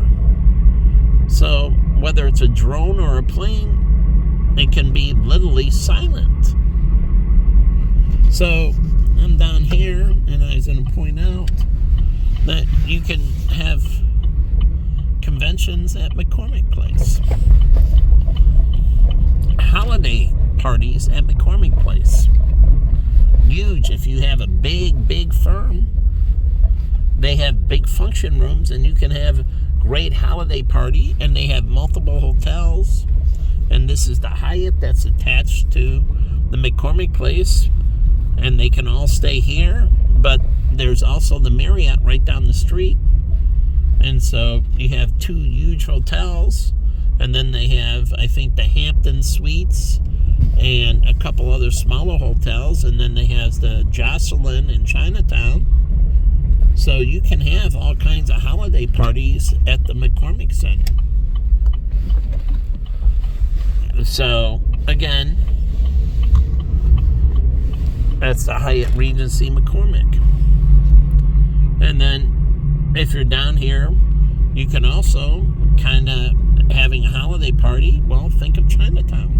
So whether it's a drone or a plane, it can be literally silent. So I'm down here, and I was going to point out that you can have conventions at McCormick Place. Holiday parties at McCormick Place. Huge. If you have a big firm, they have big function rooms, and you can have great holiday party, and they have multiple hotels. And this is the Hyatt that's attached to the McCormick Place, and they can all stay here. But there's also the Marriott right down the street, and so you have two huge hotels, and then they have, I think, the Hampton Suites and a couple other smaller hotels, and then they have the Jocelyn in Chinatown. So you can have all kinds of holiday parties at the McCormick Center. So, again, that's the Hyatt Regency McCormick. And then, if you're down here, you can also kind of having a holiday party. Well, think of Chinatown.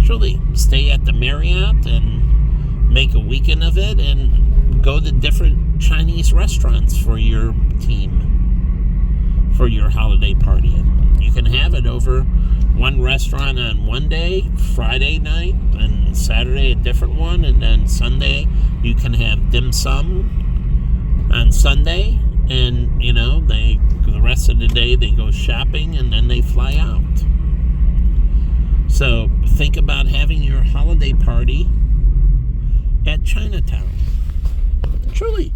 Truly, stay at the Marriott and make a weekend of it, and go to different Chinese restaurants for your team, for your holiday party. You can have it over one restaurant on one day, Friday night, and Saturday a different one, and then Sunday you can have dim sum on Sunday, and the rest of the day they go shopping, and then they fly out. So think about having your holiday party at Chinatown. Truly.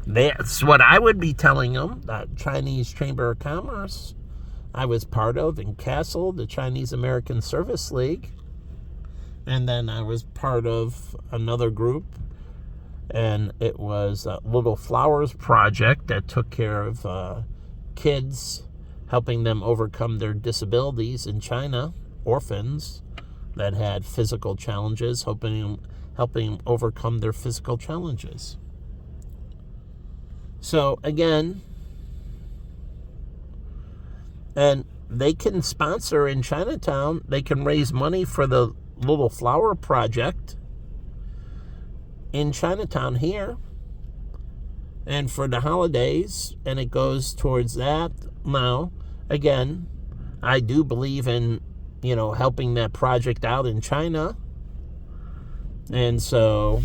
That's what I would be telling them. That Chinese Chamber of Commerce I was part of in Castle, the Chinese American Service League. And then I was part of another group, and it was Little Flowers Project that took care of kids, helping them overcome their disabilities in China, orphans that had physical challenges, helping them overcome their physical challenges. So again, and they can sponsor in Chinatown, they can raise money for the Little Flower Project in Chinatown here, and for the holidays, and it goes towards that. Now, again, I do believe in, helping that project out in China. And so,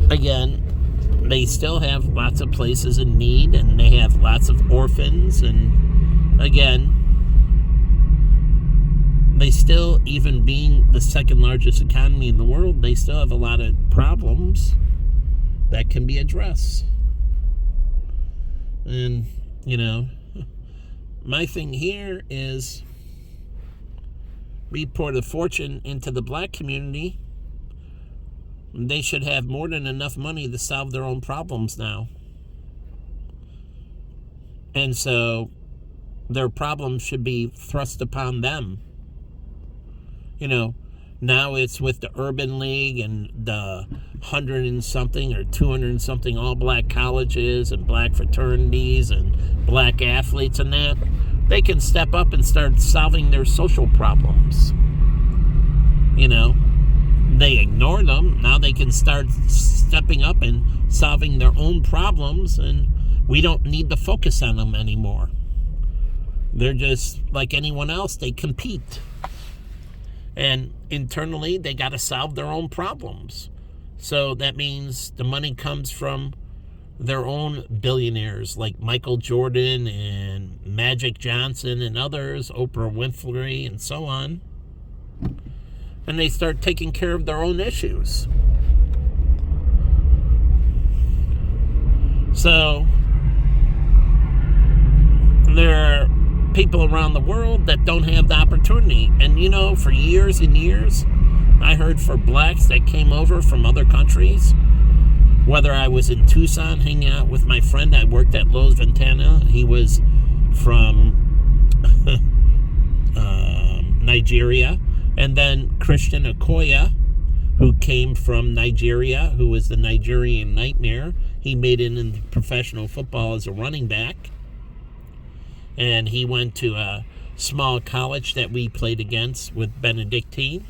again, they still have lots of places in need, and they have lots of orphans, and again, they still, even being the second largest economy in the world, they still have a lot of problems that can be addressed. And, my thing here is we poured a fortune into the black community. They should have more than enough money to solve their own problems now. And so their problems should be thrust upon them. Now it's with the Urban League and the 100 and something or 200 and something all black colleges and black fraternities and black athletes and that. They can step up and start solving their social problems. They ignore them. Now they can start stepping up and solving their own problems, and we don't need to focus on them anymore. They're just like anyone else. They compete. And internally, they got to solve their own problems. So that means the money comes from their own billionaires like Michael Jordan and Magic Johnson and others, Oprah Winfrey and so on. And they start taking care of their own issues. So there are people around the world that don't have the opportunity. And for years and years, I heard for blacks that came over from other countries, whether I was in Tucson hanging out with my friend, I worked at Lowe's Ventana. He was from Nigeria. And then Christian Okoye, who came from Nigeria, who was the Nigerian Nightmare. He made it into professional football as a running back. And he went to a small college that we played against with Benedictine.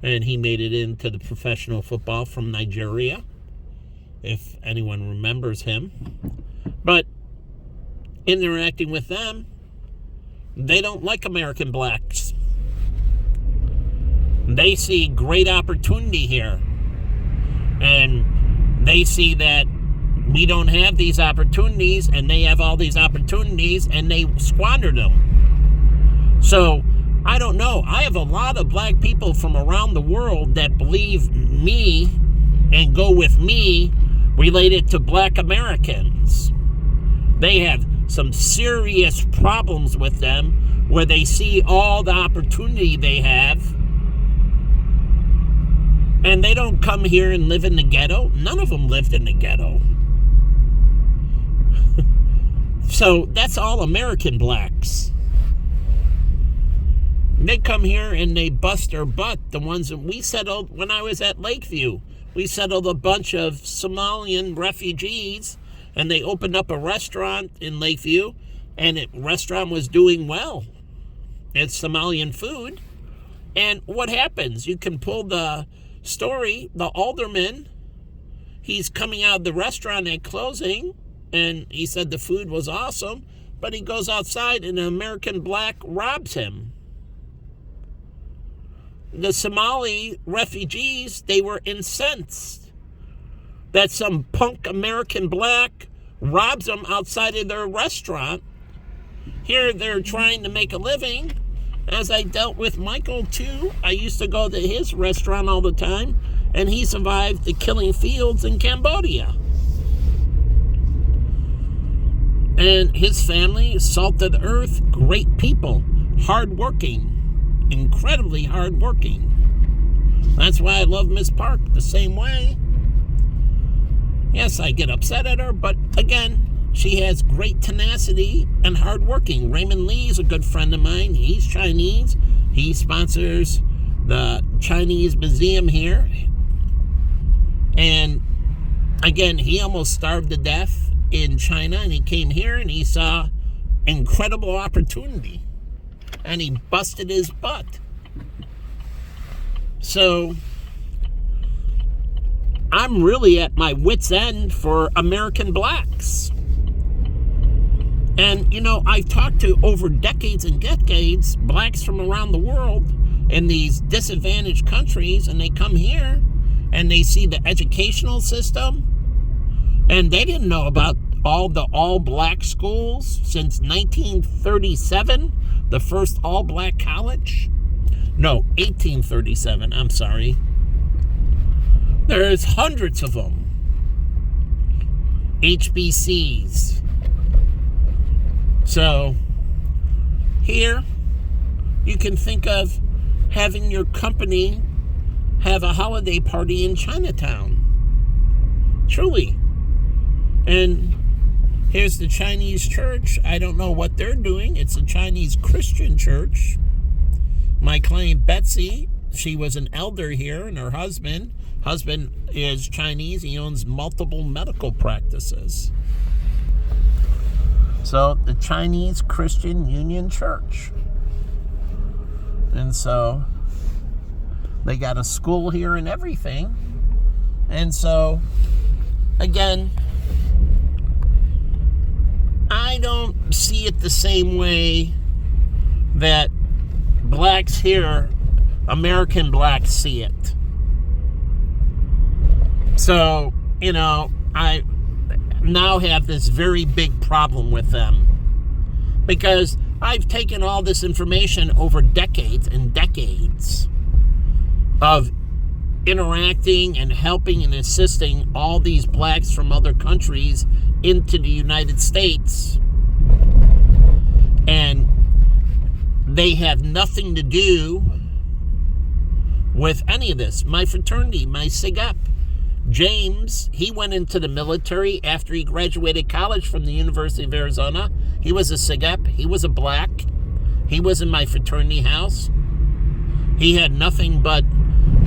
And he made it into the professional football from Nigeria, if anyone remembers him. But interacting with them, they don't like American blacks. They see great opportunity here. And they see that we don't have these opportunities, and they have all these opportunities, and they squander them. So, I don't know. I have a lot of black people from around the world that believe me and go with me related to black Americans. They have some serious problems with them where they see all the opportunity they have. And they don't come here and live in the ghetto. None of them lived in the ghetto. So that's all American blacks. They come here and they bust their butt. The ones that we settled when I was at Lakeview. We settled a bunch of Somalian refugees, and they opened up a restaurant in Lakeview, and the restaurant was doing well. It's Somalian food. And what happens? You can pull the story, the alderman, he's coming out of the restaurant at closing, and he said the food was awesome, but he goes outside and an American black robs him. The Somali refugees, they were incensed that some punk American black robs them outside of their restaurant. Here they're trying to make a living. As I dealt with Michael too, I used to go to his restaurant all the time, and he survived the killing fields in Cambodia. And his family, salt of the earth, great people, hardworking, incredibly hardworking. That's why I love Miss Park the same way. Yes, I get upset at her, but again, she has great tenacity and hardworking. Raymond Lee is a good friend of mine. He's Chinese. He sponsors the Chinese Museum here. And again, he almost starved to death in China, and he came here and he saw incredible opportunity. And he busted his butt. So I'm really at my wit's end for American blacks. And, I've talked to over decades and decades blacks from around the world in these disadvantaged countries, and they come here and they see the educational system, and they didn't know about all black schools since 1937, the first all black college. No, 1837, I'm sorry. There's hundreds of them. HBCs. So, here, you can think of having your company have a holiday party in Chinatown. Truly. And here's the Chinese church. I don't know what they're doing. It's a Chinese Christian church. My client Betsy, she was an elder here, and her husband is Chinese. He owns multiple medical practices. So the Chinese Christian Union Church. And so they got a school here and everything. And so, again, I don't see it the same way that blacks here, American blacks, see it. So, I now have this very big problem with them because I've taken all this information over decades and decades of interacting and helping and assisting all these blacks from other countries into the United States, and they have nothing to do with any of this. My fraternity, my SIGEP, James, he went into the military after he graduated college from the University of Arizona. He was a SIGEP. He was a black. He was in my fraternity house. He had nothing but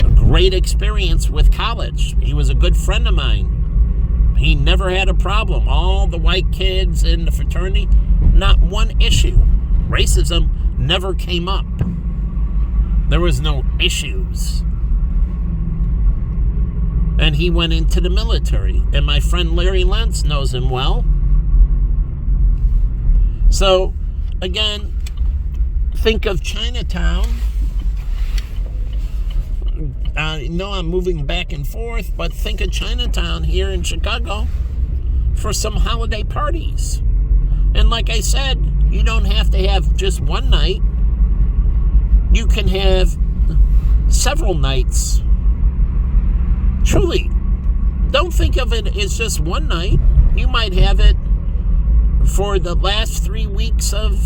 a great experience with college. He was a good friend of mine. He never had a problem. All the white kids in the fraternity, not one issue. Racism never came up. There was no issues. And he went into the military. And my friend Larry Lentz knows him well. So, again, think of Chinatown. I know I'm moving back and forth, but think of Chinatown here in Chicago for some holiday parties. And like I said, you don't have to have just one night. You can have several nights. Truly, don't think of it as just one night. You might have it for the last 3 weeks of,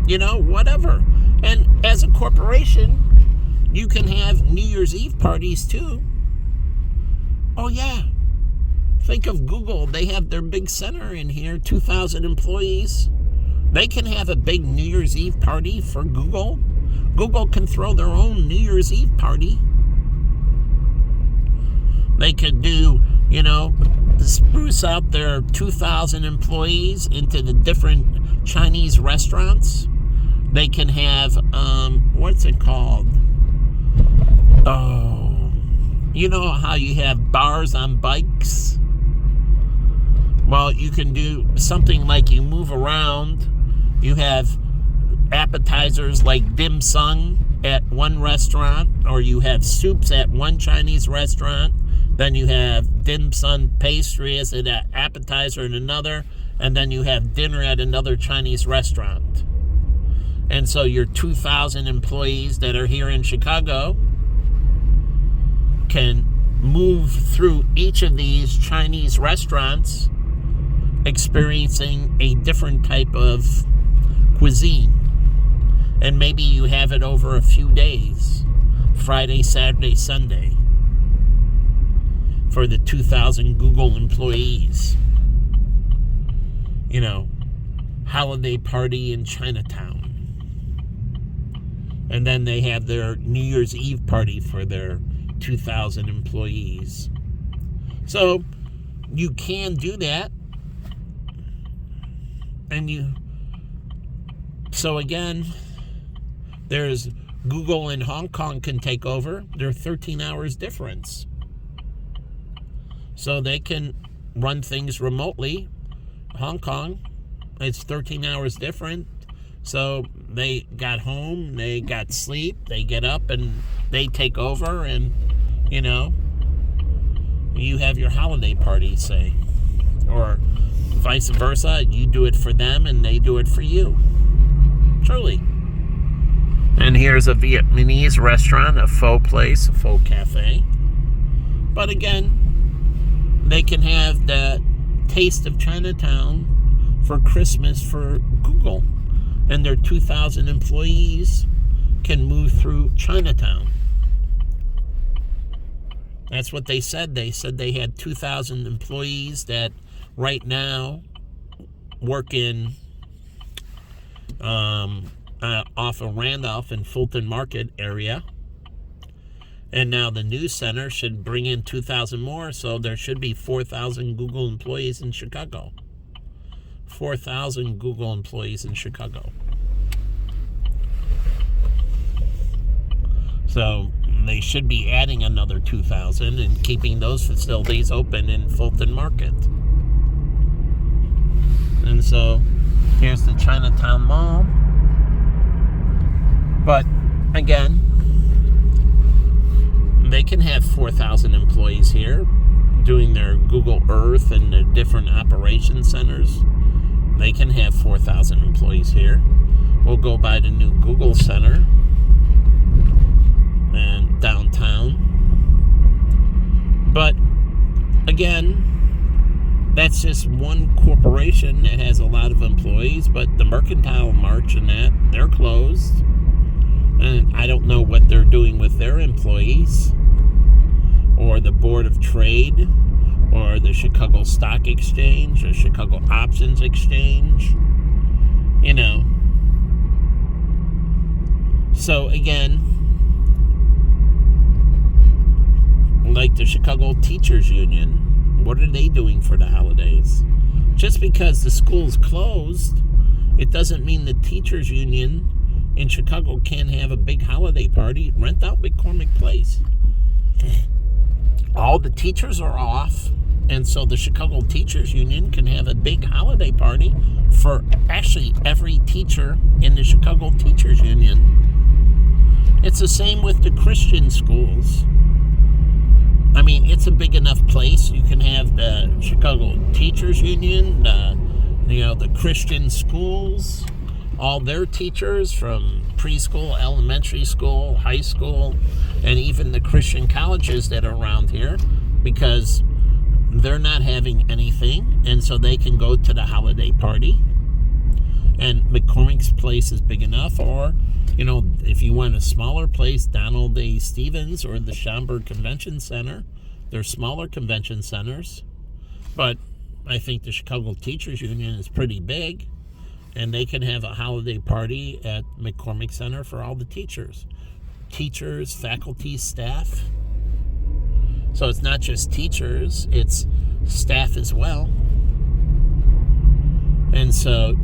whatever. And as a corporation, you can have New Year's Eve parties too. Oh yeah. Think of Google. They have their big center in here, 2,000 employees. They can have a big New Year's Eve party for Google. Google can throw their own New Year's Eve party. They could do, spruce out their 2,000 employees into the different Chinese restaurants. They can have, what's it called? Oh, you know how you have bars on bikes? Well, you can do something like you move around. You have appetizers like dim sum at one restaurant, or you have soups at one Chinese restaurant. Then you have dim sum pastry as an appetizer in another, and then you have dinner at another Chinese restaurant. And so your 2,000 employees that are here in Chicago can move through each of these Chinese restaurants, experiencing a different type of cuisine. And maybe you have it over a few days, Friday, Saturday, Sunday, for the 2,000 Google employees. Holiday party in Chinatown. And then they have their New Year's Eve party for their 2,000 employees. So you can do that. So again, there's Google in Hong Kong can take over. They're 13 hours difference. So they can run things remotely. Hong Kong, it's 13 hours different. So they got home, they got sleep, they get up and they take over, and, you have your holiday party, say. Or vice versa. You do it for them and they do it for you. Truly. And here's a Vietnamese restaurant, a faux place, a faux cafe. But again, they can have that taste of Chinatown for Christmas for Google. And their 2,000 employees can move through Chinatown. That's what they said. They said they had 2,000 employees that right now work in off of Randolph and Fulton Market area. And now the news center should bring in 2,000 more, so there should be 4,000 Google employees in Chicago. 4,000 Google employees in Chicago. So they should be adding another 2,000 and keeping those facilities open in Fulton Market. And so here's the Chinatown Mall. But again, they can have 4,000 employees here doing their Google Earth and their different operation centers. They can have 4,000 employees here. We'll go by the new Google Center and downtown. But again, that's just one corporation that has a lot of employees, but the Mercantile March and that, they're closed. And I don't know what they're doing with their employees, or the Board of Trade, or the Chicago Stock Exchange, or Chicago Options Exchange, you know. So again, like the Chicago Teachers Union, what are they doing for the holidays? Just because the school's closed, it doesn't mean the Teachers Union in Chicago can't have a big holiday party. Rent out McCormick Place. All the teachers are off, and so the Chicago Teachers Union can have a big holiday party for actually every teacher in the Chicago Teachers Union. It's the same with the Christian schools. I mean, it's a big enough place. You can have the Chicago Teachers Union, the Christian schools, all their teachers from preschool, elementary school, high school, and even the Christian colleges that are around here, because they're not having anything, and so they can go to the holiday party. And McCormick's Place is big enough, or, if you want a smaller place, Donald A. Stevens or the Schaumburg Convention Center, they're smaller convention centers, but I think the Chicago Teachers Union is pretty big, and they can have a holiday party at McCormick Center for all the teachers, faculty, staff. So it's not just teachers, it's staff as well. And so,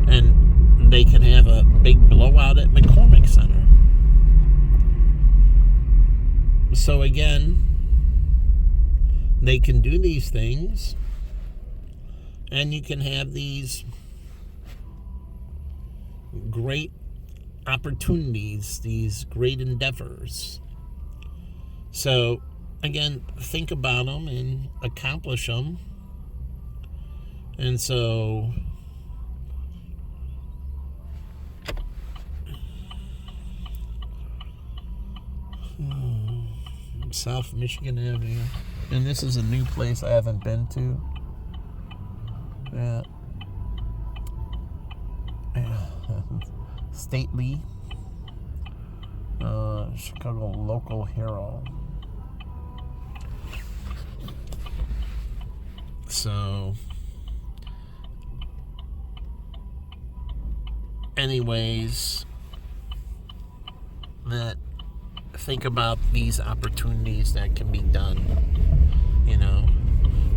and they can have a big blowout at McCormick Center. So again, they can do these things, and you can have these great opportunities, these great endeavors. So again, think about them and accomplish them. And so South Michigan Avenue, and this is a new place I haven't been to. Yeah. Stately, Chicago local hero. So, anyways, think about these opportunities that can be done,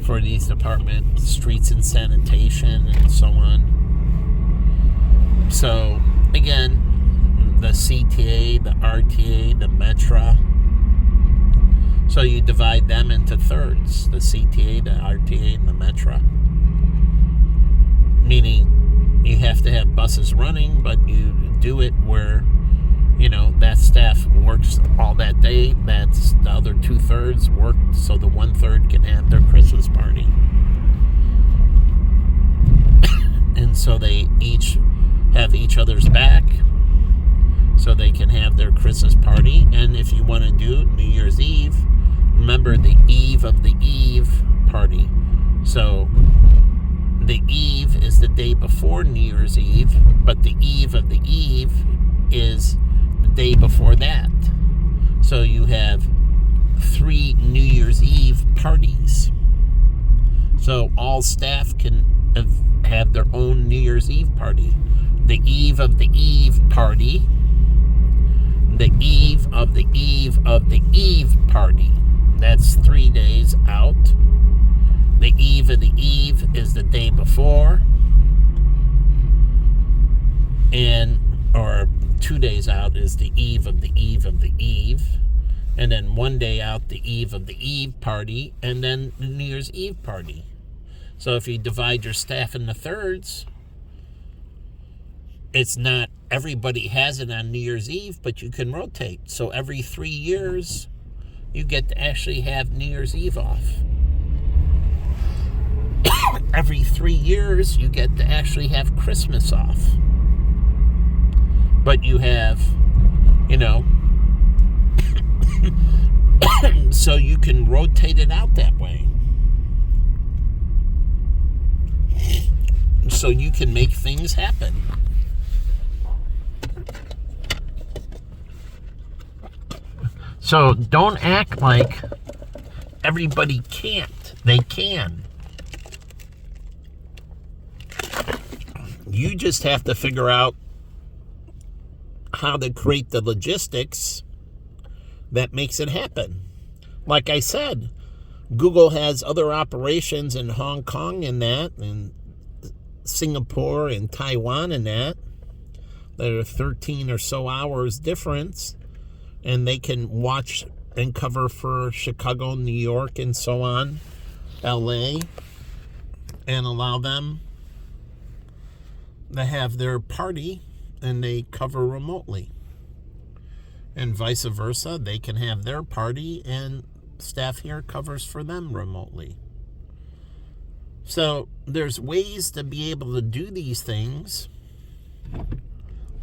for these departments, streets and sanitation and so on. So, again, the CTA, the RTA, the Metra. So you divide them into thirds, the CTA, the RTA, and the Metra. Meaning you have to have buses running, but you do it where, that staff works all that day. That's the other 2/3 work, so the 1/3 can have their Christmas party. And so they each have each other's back, so they can have their Christmas party. And if you want to do New Year's Eve, remember the eve of the eve party. So the eve is the day before New Year's Eve, but the eve of the eve is the day before that. So you have 3 New Year's Eve parties. So all staff can have their own New Year's Eve party. The eve of the eve party, the eve of the eve of the eve party. That's 3 days out. The eve of the eve is the day before, or 2 days out is the eve of the eve of the eve, and then 1 day out, the eve of the eve party, and then the New Year's Eve party. So if you divide your staff into thirds, it's not everybody has it on New Year's Eve, but you can rotate. So every 3 years, you get to actually have New Year's Eve off. Every 3 years, you get to actually have Christmas off. But you have, so you can rotate it out that way. So you can make things happen. So don't act like everybody can't. They can. You just have to figure out how to create the logistics that makes it happen. Like I said, Google has other operations in Hong Kong and that, and Singapore and Taiwan and that. There are 13 or so hours difference, and they can watch and cover for Chicago, New York, and so on, LA, and allow them to have their party, and they cover remotely. And vice versa, they can have their party, and staff here covers for them remotely. So there's ways to be able to do these things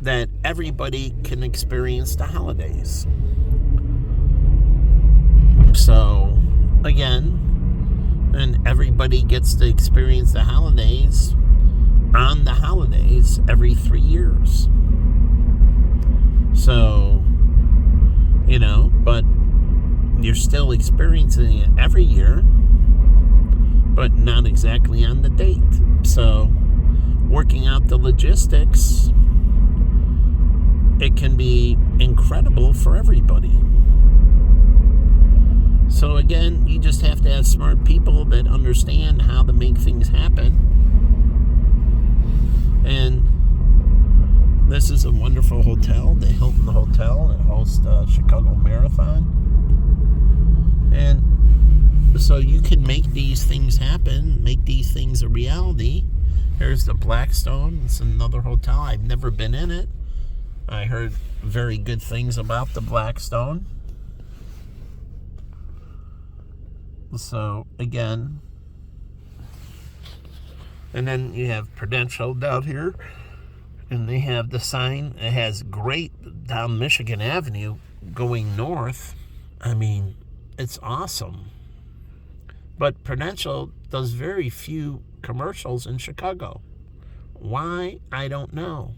that everybody can experience the holidays. So, again, and everybody gets to experience the holidays on the holidays every 3 years. So, but you're still experiencing it every year, but not exactly on the date. So, working out the logistics, it can be incredible for everybody. So again, you just have to have smart people that understand how to make things happen. And this is a wonderful hotel, the Hilton Hotel, that hosts the Chicago Marathon. And so you can make these things happen, make these things a reality. Here's the Blackstone. It's another hotel. I've never been in it. I heard very good things about the Blackstone. So, again, and then you have Prudential down here, and they have the sign. It has great down Michigan Avenue going north. I mean, it's awesome. But Prudential does very few commercials in Chicago. Why? I don't know.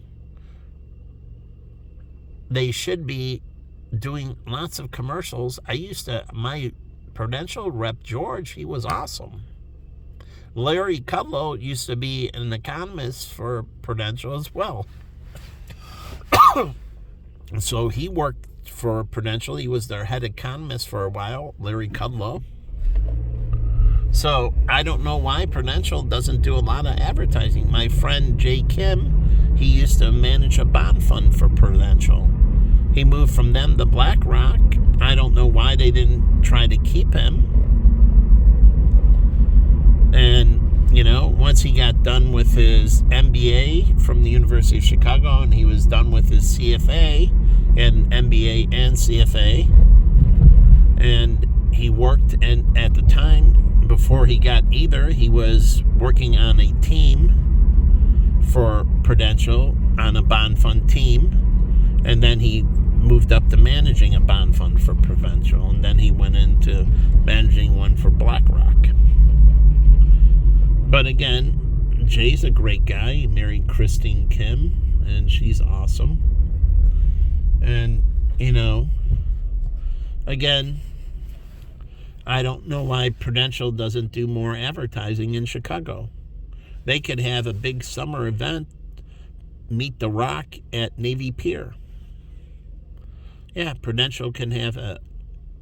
They should be doing lots of commercials. My Prudential rep, George, he was awesome. Larry Kudlow used to be an economist for Prudential as well. So he worked for Prudential. He was their head economist for a while, Larry Kudlow. So I don't know why Prudential doesn't do a lot of advertising. My friend Jay Kim, he used to manage a bond fund for Prudential. He moved from them to BlackRock. I don't know why they didn't try to keep him. And, once he got done with his MBA from the University of Chicago, and he was done with his CFA, and MBA and CFA, and he worked, and at the time, before he got either, he was working on a team for Prudential on a bond fund team, and then he moved up to managing a bond fund for Prudential, and then he went into managing one for BlackRock. But again, Jay's a great guy. He married Christine Kim, and she's awesome. And, again, I don't know why Prudential doesn't do more advertising in Chicago. They could have a big summer event, Meet the Rock at Navy Pier. Yeah, Prudential can have a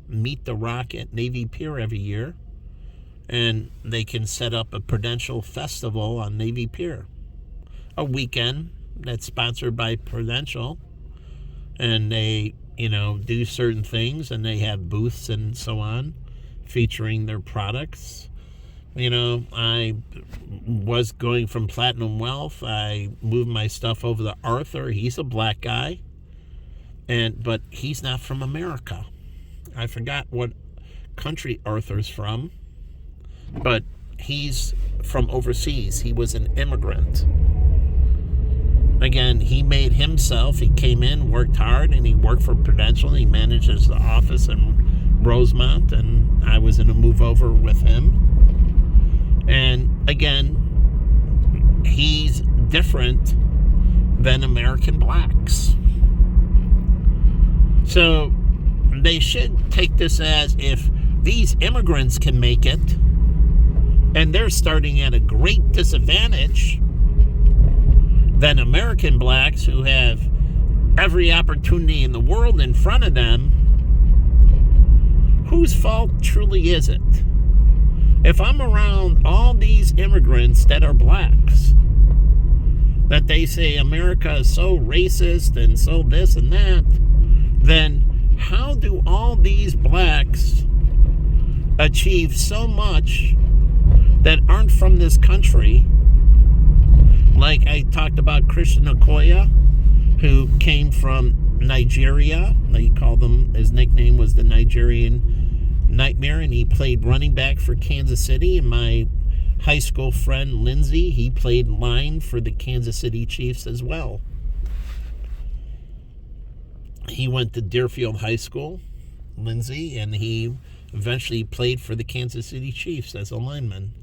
Meet the Rock at Navy Pier every year, and they can set up a Prudential festival on Navy Pier, a weekend that's sponsored by Prudential, and they, do certain things, and they have booths and so on featuring their products. I was going from Platinum Wealth. I moved my stuff over to Arthur. He's a black guy, but he's not from America. I forgot what country Arthur's from, but he's from overseas. He was an immigrant. Again, he made himself. He came in, worked hard, and he worked for Prudential. He manages the office in Rosemont, and I was in a move over with him. And again, he's different than American blacks. So they should take this as, if these immigrants can make it, and they're starting at a great disadvantage than American blacks who have every opportunity in the world in front of them, whose fault truly is it? If I'm around all these immigrants that are blacks, that they say America is so racist and so this and that, then how do all these blacks achieve so much that aren't from this country? Like I talked about Christian Okoye, who came from Nigeria. They called him, his nickname was the Nigerian Nightmare, and he played running back for Kansas City. And my high school friend Lindsay, he played line for the Kansas City Chiefs as well. He went to Deerfield High School, Lindsay, and he eventually played for the Kansas City Chiefs as a lineman.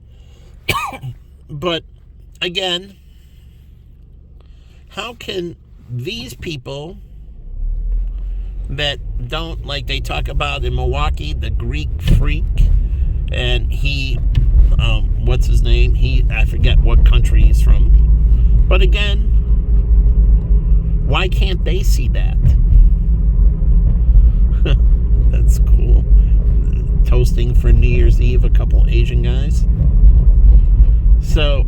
But again, how can these people that don't, like they talk about in Milwaukee, the Greek freak, and he, what's his name? I forget what country he's from. But again, why can't they see that? That's cool. Toasting for New Year's Eve, a couple Asian guys. So,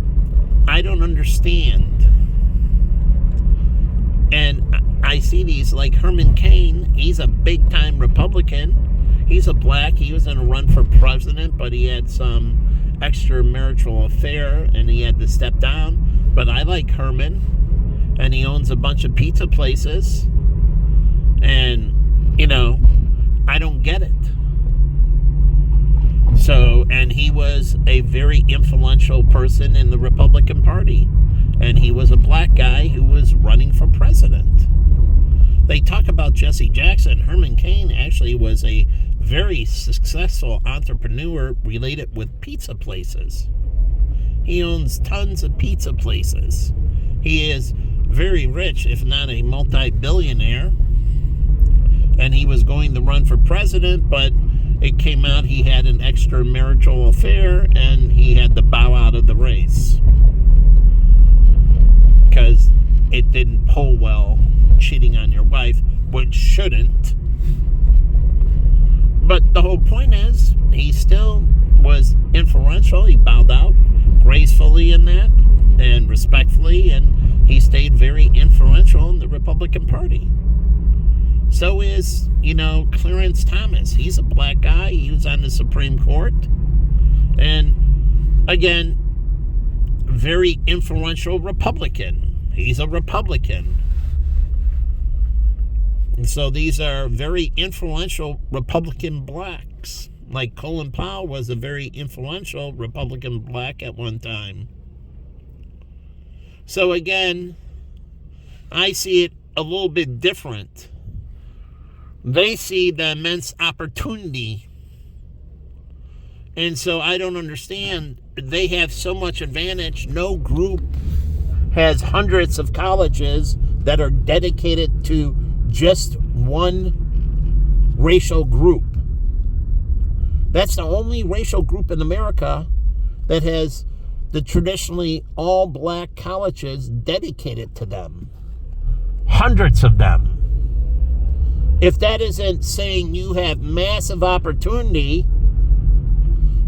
I don't understand. And I see these, like Herman Cain, he's a big-time Republican. He's a black. He was going to run for president, but he had some extramarital affair, and he had to step down. But I like Herman, and he owns a bunch of pizza places. And, I don't get it. So, and he was a very influential person in the Republican Party. And he was a black guy who was running for president. They talk about Jesse Jackson. Herman Cain actually was a very successful entrepreneur related with pizza places. He owns tons of pizza places. He is very rich, if not a multi-billionaire. And he was going to run for president, but it came out he had an extramarital affair, and he had to bow out of the race because it didn't pull well, cheating on your wife, which shouldn't. But the whole point is, he still was influential. He bowed out gracefully in that and respectfully, and he stayed very influential in the Republican Party. So is, Clarence Thomas. He's a black guy. He was on the Supreme Court. And, again, very influential Republican. He's a Republican. And so these are very influential Republican blacks. Like Colin Powell was a very influential Republican black at one time. So again, I see it a little bit different. They see the immense opportunity. And so I don't understand. They have so much advantage. No group has hundreds of colleges that are dedicated to just one racial group. That's the only racial group in America that has the traditionally all-black colleges dedicated to them. Hundreds of them. If that isn't saying you have massive opportunity,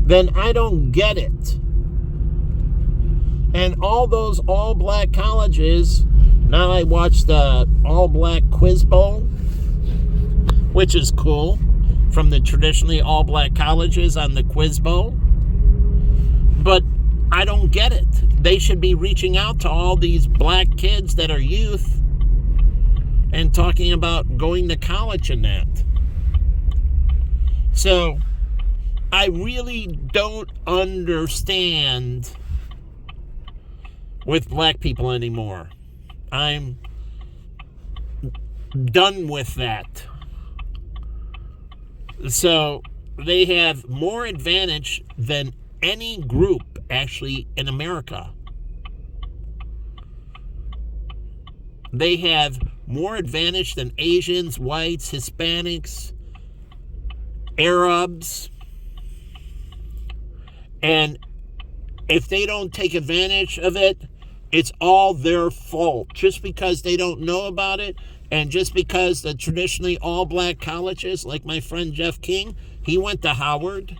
then I don't get it. And all those all-black colleges, now I watch the all-black quiz bowl, which is cool, from the traditionally all-black colleges on the quiz bowl. But I don't get it. They should be reaching out to all these black kids that are youth and talking about going to college and that. So I really don't understand with black people anymore. I'm done with that. So they have more advantage than any group actually in America. They have more advantage than Asians, whites, Hispanics, Arabs. And if they don't take advantage of it, it's all their fault. Just because they don't know about it, and just because the traditionally all-black colleges, like my friend Jeff King, he went to Howard,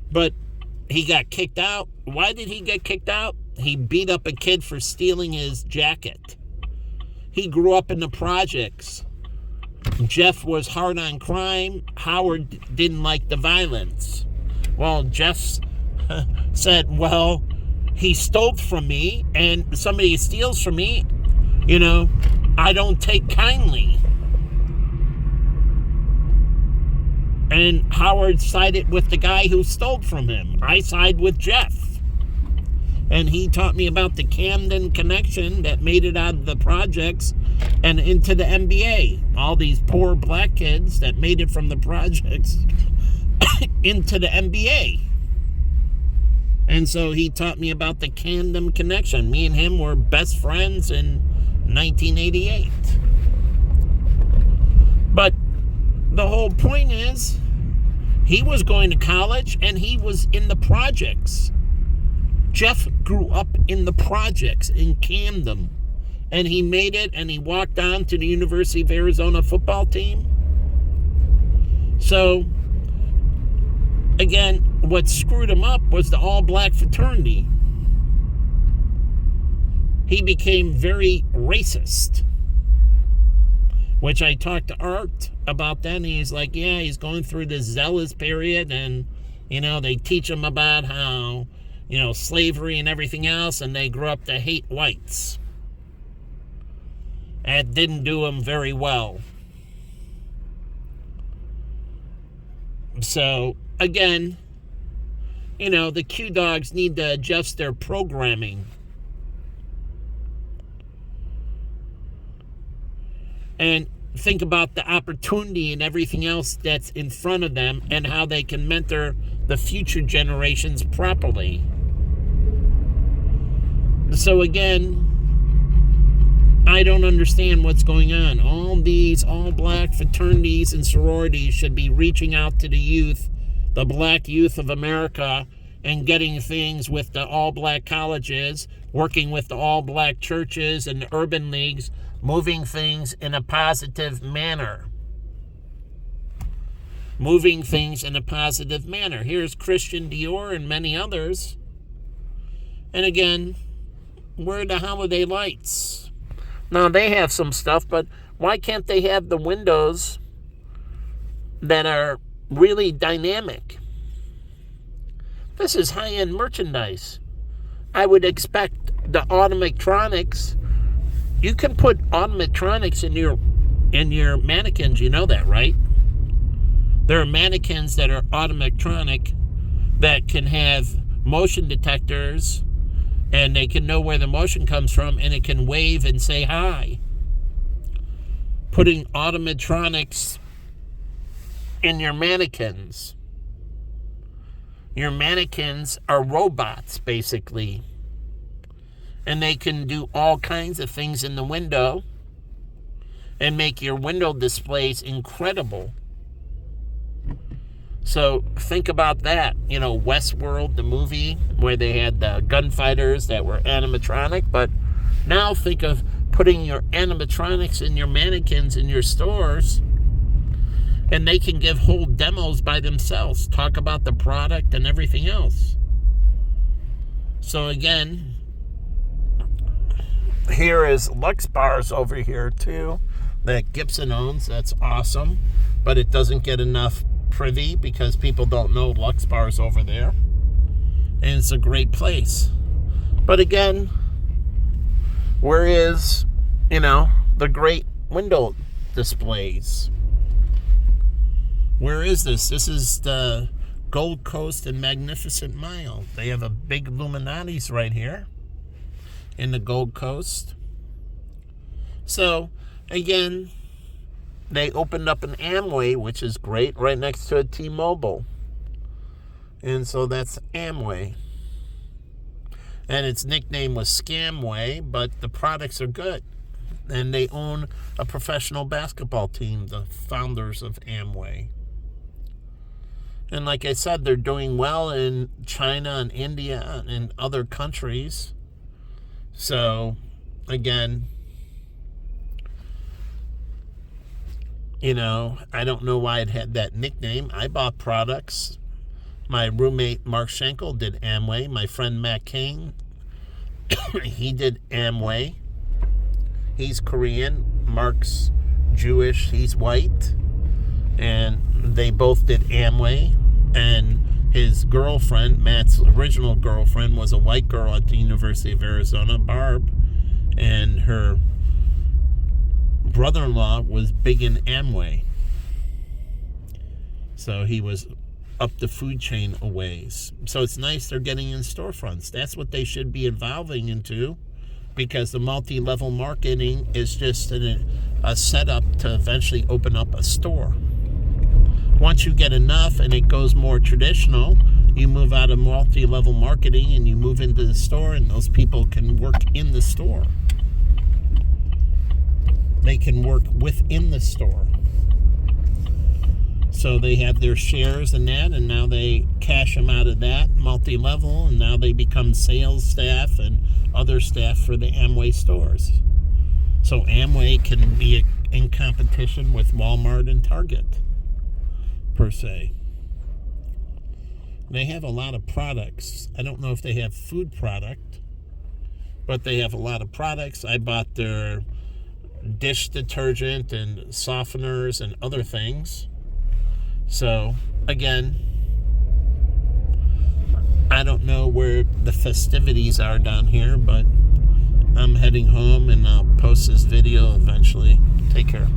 but he got kicked out. Why did he get kicked out? He beat up a kid for stealing his jacket. He grew up in the projects. Jeff was hard on crime. Howard didn't like the violence. Well, Jeff said, well, he stole from me, and somebody steals from me, I don't take kindly. And Howard sided with the guy who stole from him. I side with Jeff. And he taught me about the Camden connection that made it out of the projects and into the NBA. All these poor black kids that made it from the projects into the NBA. And so he taught me about the Camden connection. Me and him were best friends in 1988. But the whole point is, he was going to college and he was in the projects. Jeff grew up in the projects in Camden, and he made it, and he walked on to the University of Arizona football team. So, again, what screwed him up was the all-black fraternity. He became very racist, which I talked to Art about that, and he's like, yeah, he's going through this zealous period, and, they teach him about how, slavery and everything else, and they grew up to hate whites. That didn't do him very well. So, again, the Q-Dogs need to adjust their programming. And think about the opportunity and everything else that's in front of them and how they can mentor the future generations properly. So again, I don't understand what's going on. All these all-black fraternities and sororities should be reaching out to the youth, the black youth of America, and getting things with the all-black colleges, working with the all-black churches and the urban leagues, moving things in a positive manner. Here's Christian Dior and many others. And again, where are the holiday lights? Now, they have some stuff, but why can't they have the windows that are really dynamic? This is high-end merchandise. I would expect the automatronics. You can put automatronics in your mannequins. You know that, right? There are mannequins that are automatronic that can have motion detectors And they can know where the motion comes from, and it can wave and say hi. Putting automatronics in your mannequins. Your mannequins are robots, basically. And they can do all kinds of things in the window and make your window displays incredible. So think about that. You know, Westworld, the movie, where they had the gunfighters that were animatronic. But now think of putting your animatronics in your mannequins in your stores, and they can give whole demos by themselves, talk about the product and everything else. So again, here is Lux Bars over here too that Gibson owns. That's awesome, but it doesn't get enough privy because people don't know Lux Bars over there, and it's a great place. But again, where is, the great window displays? Where is this? This is the Gold Coast and Magnificent Mile. They have a big Illuminati's right here in the Gold Coast. So, again, they opened up an Amway, which is great, right next to a T-Mobile. And so that's Amway. And its nickname was Scamway, but the products are good. And they own a professional basketball team, the founders of Amway. And like I said, they're doing well in China and India and other countries. So, again, I don't know why it had that nickname. I bought products. My roommate, Mark Schenkel, did Amway. My friend, Matt King, he did Amway. He's Korean. Mark's Jewish. He's white. And they both did Amway. And his girlfriend, Matt's original girlfriend, was a white girl at the University of Arizona, Barb. And her brother-in-law was big in Amway. So he was up the food chain a ways. So it's nice they're getting in storefronts. That's what they should be evolving into, because the multi-level marketing is just a setup to eventually open up a store. Once you get enough and it goes more traditional, you move out of multi-level marketing and you move into the store, and those people can work in the store. They can work within the store. So they have their shares in that, and now they cash them out of that multi-level, and now they become sales staff and other staff for the Amway stores. So Amway can be in competition with Walmart and Target, per se. They have a lot of products. I don't know if they have food product, but they have a lot of products. I bought their dish detergent and softeners and other things. So, again, I don't know where the festivities are down here, but I'm heading home, and I'll post this video eventually. Take care.